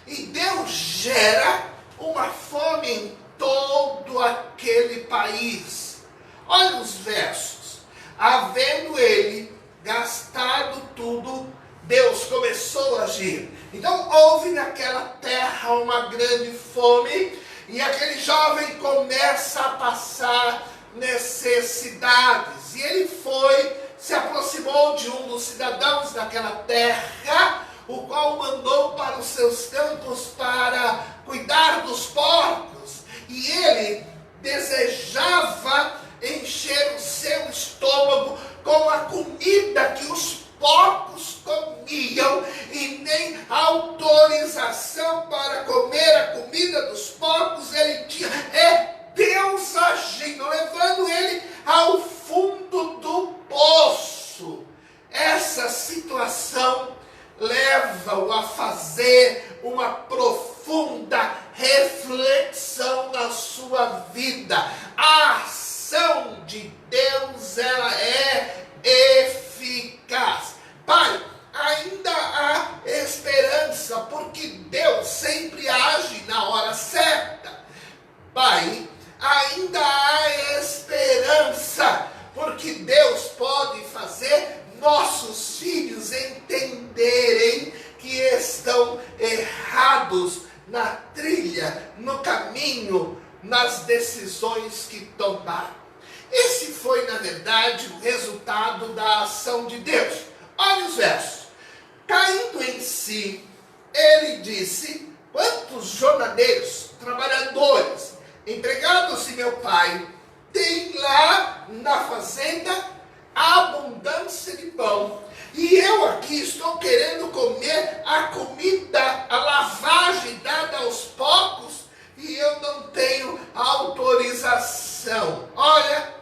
E Deus gera uma fome em todo aquele país. Olha os versos. Havendo ele gastado tudo, Deus começou a agir. Então houve naquela terra uma grande fome, e aquele jovem começa a passar necessidades. E ele se aproximou de um dos cidadãos daquela terra, o qual mandou para os seus campos para cuidar dos porcos. E ele desejava encher o seu estômago com a comida que os porcos comiam, e nem autorização para comer a comida dos porcos ele tinha. É Deus agindo, levando ele ao fundo do poço. Essa situação leva-o a fazer uma profunda reflexão na sua vida. A ação de Deus, ela é eficaz. Pai, ainda há esperança, porque Deus sempre age na hora certa. Pai, ainda há esperança, porque Deus pode fazer nossos filhos entenderem que estão errados na trilha, no caminho, nas decisões que tomaram. Esse foi, na verdade, o resultado da ação de Deus. Olha os versos. Caindo em si, ele disse: quantos jornaleiros, trabalhadores, empregados de meu pai, tem lá na fazenda abundância de pão, e eu aqui estou querendo comer a comida, a lavagem dada aos porcos, e eu não tenho autorização. Olha,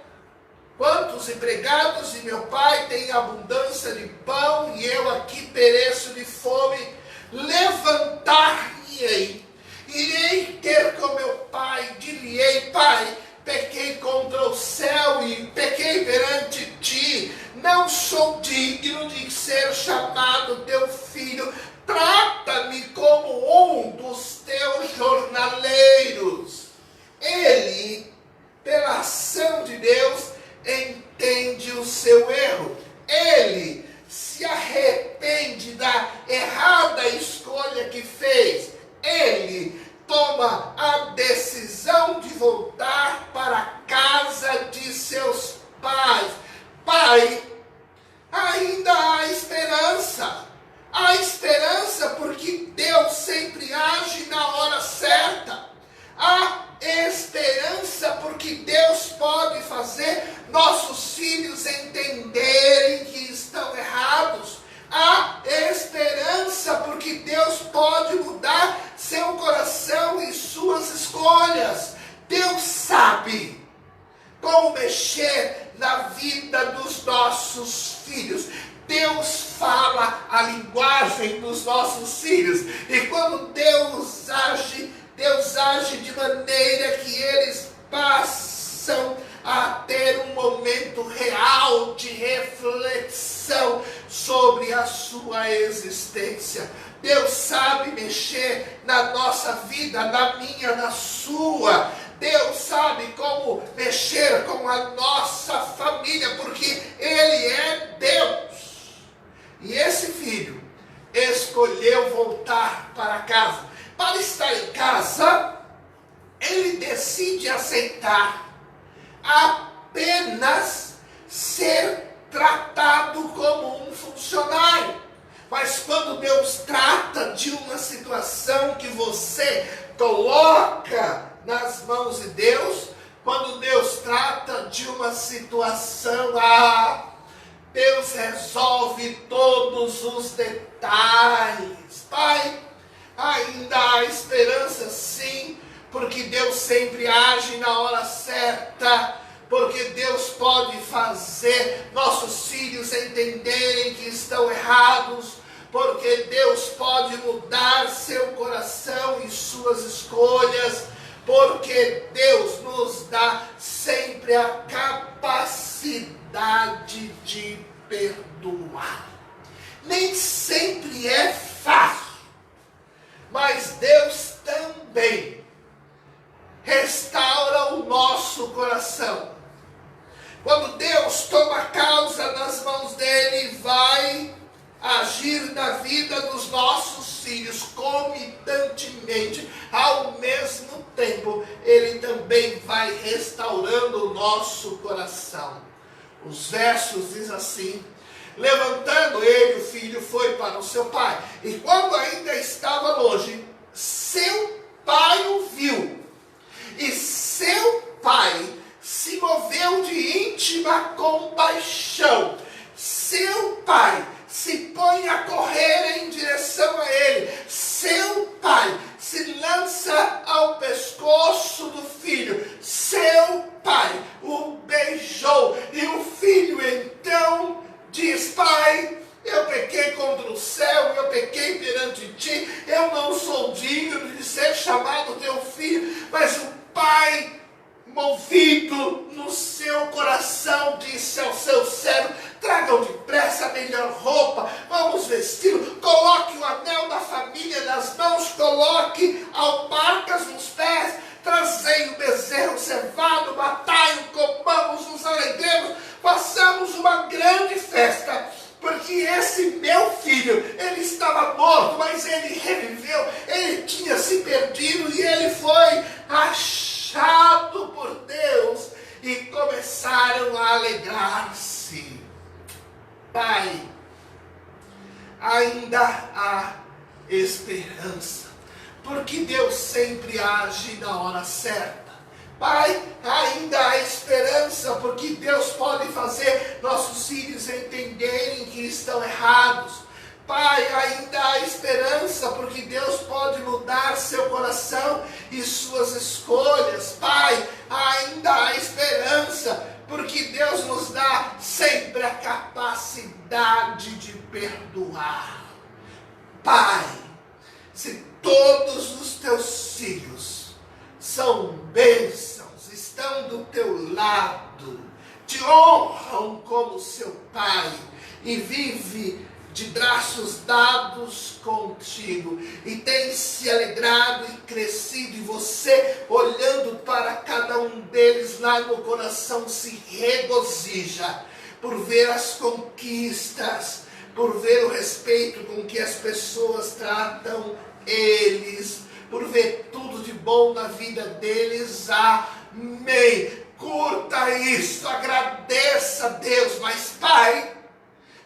quantos empregados de meu pai têm abundância de pão, e eu aqui pereço de fome. Levantar-me-ei, irei ter com meu pai, dir-lhe-ei: pai, pequei contra o céu e pequei perante ti, não sou digno de ser chamado teu filho, trata-me como um dos teus jornaleiros. Ele, pela ação de Deus, entende o seu erro. Ele se arrepende da errada escolha que fez. Ele toma a decisão de voltar para a casa de seus pais. Pai, ainda há esperança. Há esperança porque Deus sempre age na hora certa. Há esperança porque Deus pode fazer nossos filhos entenderem que estão errados. Há esperança porque Deus pode mudar seu coração e suas escolhas. Deus sabe como mexer na vida dos nossos filhos. Deus fala a linguagem dos nossos filhos. E quando Deus age de maneira que eles passam a ter um momento real de reflexão sobre a sua existência. Deus sabe mexer na nossa vida, na minha, na sua. Deus sabe como mexer com a nossa família, porque Ele é Deus. E esse filho escolheu voltar para casa. Para estar em casa, ele decide aceitar apenas ser tratado como um funcionário. Mas quando Deus trata de uma situação que você coloca nas mãos de Deus, quando Deus trata de uma situação, Deus resolve todos os detalhes. Pai, ainda há esperança, sim, porque Deus sempre age na hora certa, porque Deus pode fazer nossos filhos entenderem que estão errados, porque Deus pode mudar seu coração e suas escolhas, porque Deus nos dá sempre a capacidade de perdoar. Nem sempre é fácil, mas Deus também restaura o nosso coração. Quando Deus toma a causa nas mãos dele, vai agir na vida dos nossos filhos comitantemente. Ao mesmo tempo, ele também vai restaurando o nosso coração. Os versos dizem assim: levantando ele, o filho foi para o seu pai. E quando ainda estava longe, seu pai o viu. E seu pai se moveu de íntima compaixão. Seu pai se põe a correr em direção a ele. Seu pai se lança ao pescoço do filho. Seu pai o beijou. E o filho então diz: pai, eu pequei contra o céu, eu pequei perante ti, eu não sou digno de ser chamado teu filho. Mas o pai, movido no seu coração, disse ao seu servo: tragam depressa a melhor roupa, vamos vesti-lo, coloque o anel da família nas mãos, coloque alparcas nos pés, trazei o bezerro cevado, matai-o, comamos, nos alegremos, façamos uma grande festa, porque esse meu filho, ele estava morto, mas ele reviveu, ele tinha se perdido e ele foi achado por Deus. E começaram a alegrar-se. Pai, ainda há esperança, porque Deus sempre age na hora certa. Pai, ainda há esperança, porque Deus pode fazer nossos filhos entenderem que estão errados. Pai, ainda há esperança, porque Deus pode mudar seu coração e suas escolhas. Pai, ainda há esperança, porque Deus nos dá sempre a capacidade de perdoar. Pai, se todos os teus filhos são bênçãos, estão do teu lado, te honram como seu pai e vive de braços dados contigo, e tem se alegrado e crescido, e você, olhando para cada um deles, lá no coração se regozija, por ver as conquistas, por ver o respeito com que as pessoas tratam eles, por ver tudo de bom na vida deles. Amém. Curta isso, agradeça a Deus. Mas Pai,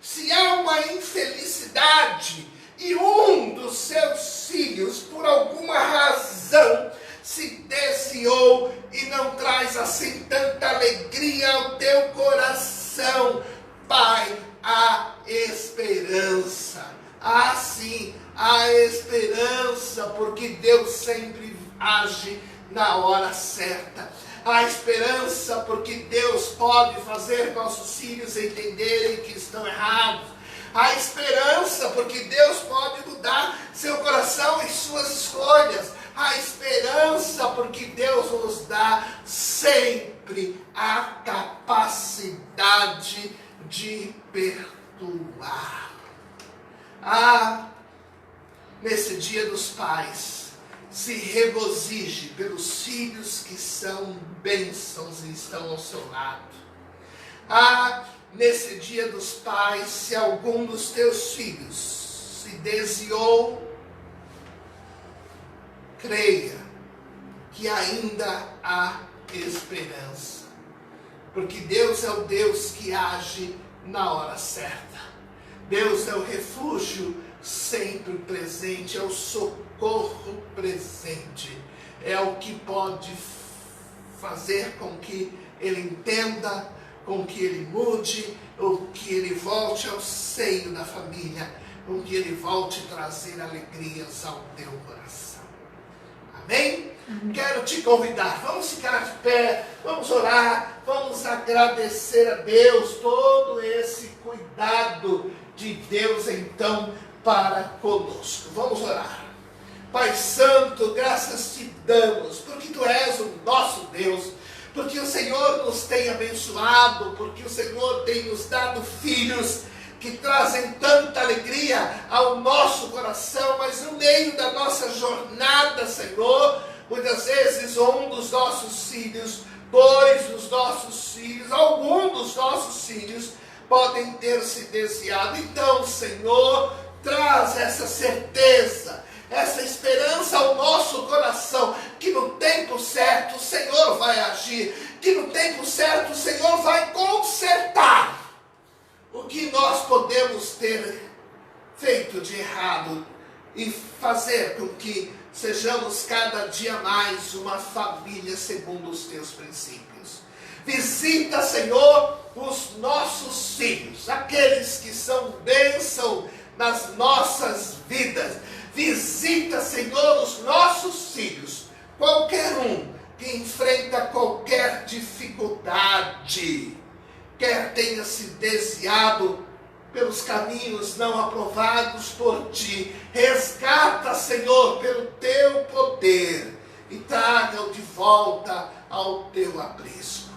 se há uma infelicidade e um dos seus filhos, por alguma razão, se desviou e não traz assim tanta alegria ao teu coração, Pai, há esperança. Há sim, há esperança, porque Deus sempre age na hora certa. Há esperança, porque Deus pode fazer nossos filhos entenderem que estão errados. Há esperança, porque Deus pode mudar seu coração e suas escolhas. Há esperança, porque Deus nos dá sempre a capacidade de perdoar. Nesse dia dos pais, se regozije pelos filhos que são bênçãos e estão ao seu lado. Nesse dia dos pais, se algum dos teus filhos se desviou, creia que ainda há esperança. Porque Deus é o Deus que age na hora certa. Deus é o refúgio sempre presente, é o socorro presente, é o que pode fazer com que ele entenda, com que ele mude, ou que ele volte ao seio da família, com que ele volte a trazer alegrias ao teu coração. Amém? Quero te convidar, vamos ficar de pé, vamos orar, vamos agradecer a Deus todo esse cuidado de Deus então para conosco. Vamos orar. Pai Santo, graças te damos, porque Tu és o nosso Deus, porque o Senhor nos tem abençoado, porque o Senhor tem nos dado filhos que trazem tanta alegria ao nosso coração, mas no meio da nossa jornada, Senhor, Muitas vezes um dos nossos filhos, dois dos nossos filhos, algum dos nossos filhos podem ter se desviado. Então, Senhor, traz essa certeza, essa esperança ao nosso coração, que no tempo certo o Senhor vai agir, que no tempo certo o Senhor vai consertar o que nós podemos ter feito de errado e fazer com que sejamos cada dia mais uma família segundo os teus princípios. Visita, Senhor, os nossos filhos, aqueles que são bênção nas nossas vidas. Visita, Senhor, os nossos filhos, qualquer um que enfrenta qualquer dificuldade, quer tenha se desviado pelos caminhos não aprovados por ti. Resgata, Senhor, pelo teu poder e traga-o de volta ao teu aprisco.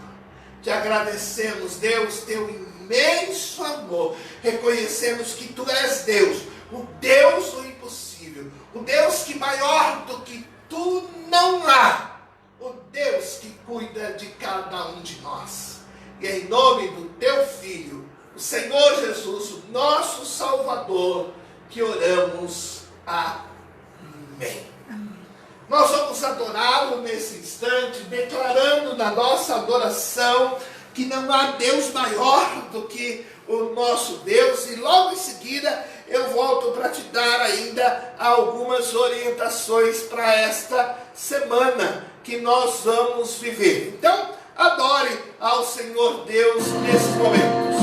Te agradecemos, Deus, teu imenso amor. Reconhecemos que tu és Deus, o Deus do impossível, o Deus que maior do que tu não há, o Deus que cuida de cada um de nós. E em nome do teu Filho, o Senhor Jesus, o nosso Salvador, que oramos. Amém. Nós vamos adorá-lo nesse instante, declarando na nossa adoração que não há Deus maior do que o nosso Deus. E logo em seguida eu volto para te dar ainda algumas orientações para esta semana que nós vamos viver. Então, adore ao Senhor Deus nesse momento.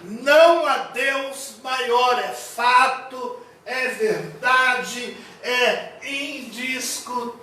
Não há Deus maior, é fato, é verdade, é indiscutível.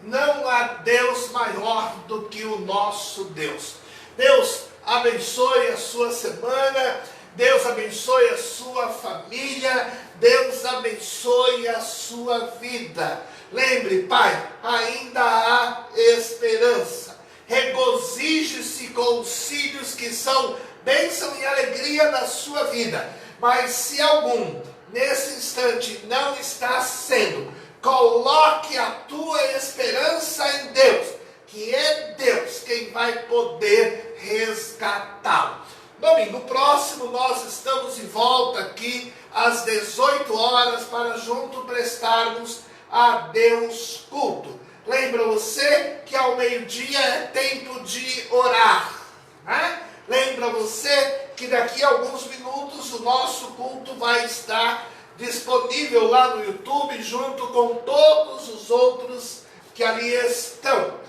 Não há Deus maior do que o nosso Deus. Deus abençoe a sua semana, Deus abençoe a sua família, Deus abençoe a sua vida. Lembre, Pai, ainda há esperança. Regozije-se com os filhos que são bênção e alegria na sua vida. Mas se algum, nesse instante, não está sendo, coloque a tua esperança em Deus, que é Deus quem vai poder resgatá-lo. Domingo próximo nós estamos de volta aqui às 18 horas para junto prestarmos a Deus culto. Lembra você que ao meio-dia é tempo de orar, né? Lembra você que daqui a alguns minutos o nosso culto vai estar disponível lá no YouTube, junto com todos os outros que ali estão.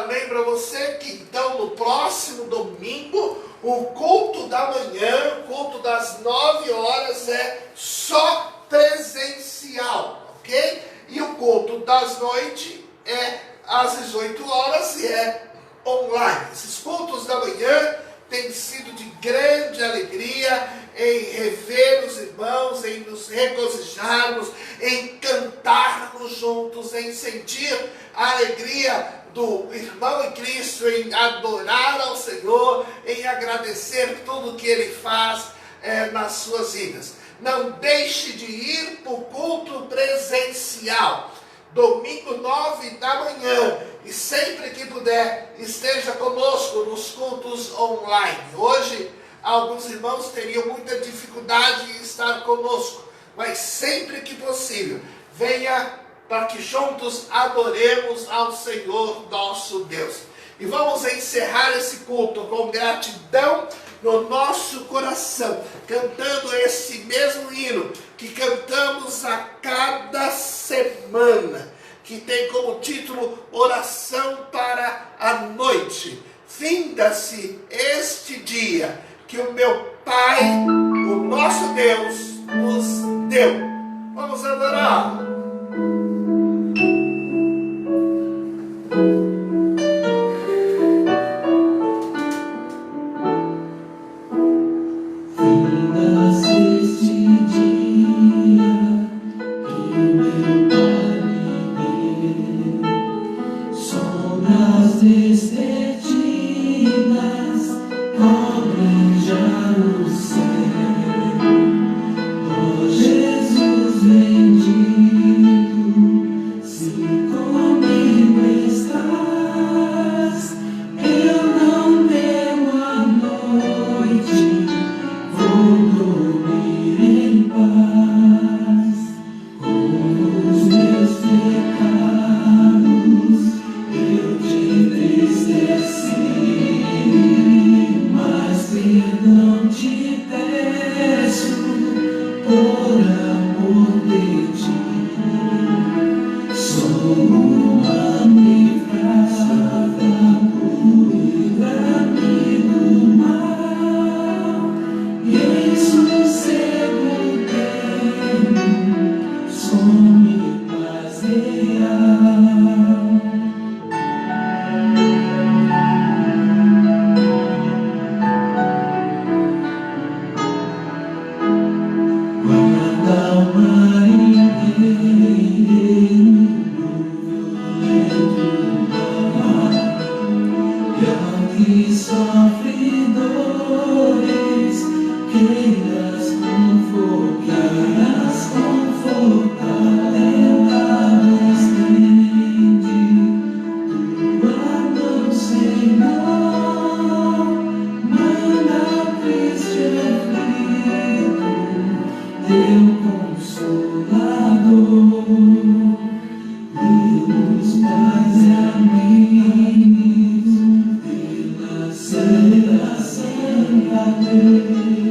Lembra você que então no próximo domingo, o culto da manhã, o culto das 9 horas é só presencial, ok? E o culto das noites é às 18 horas e é online. Esses cultos da manhã têm sido de grande alegria em rever os irmãos, em nos regozijarmos, em cantarmos juntos, em sentir a alegria do irmão em Cristo, em adorar ao Senhor, em agradecer tudo que Ele faz nas suas vidas. Não deixe de ir para o culto presencial. Domingo 9 da manhã, e sempre que puder, esteja conosco no online. Hoje, alguns irmãos teriam muita dificuldade em estar conosco, mas sempre que possível, venha para que juntos adoremos ao Senhor nosso Deus. E vamos encerrar esse culto com gratidão no nosso coração, cantando esse mesmo hino que cantamos a cada semana, que tem como título Oração para a Noite. Finda-se este dia que o meu Pai, o nosso Deus, nos deu. Vamos adorar. Deus,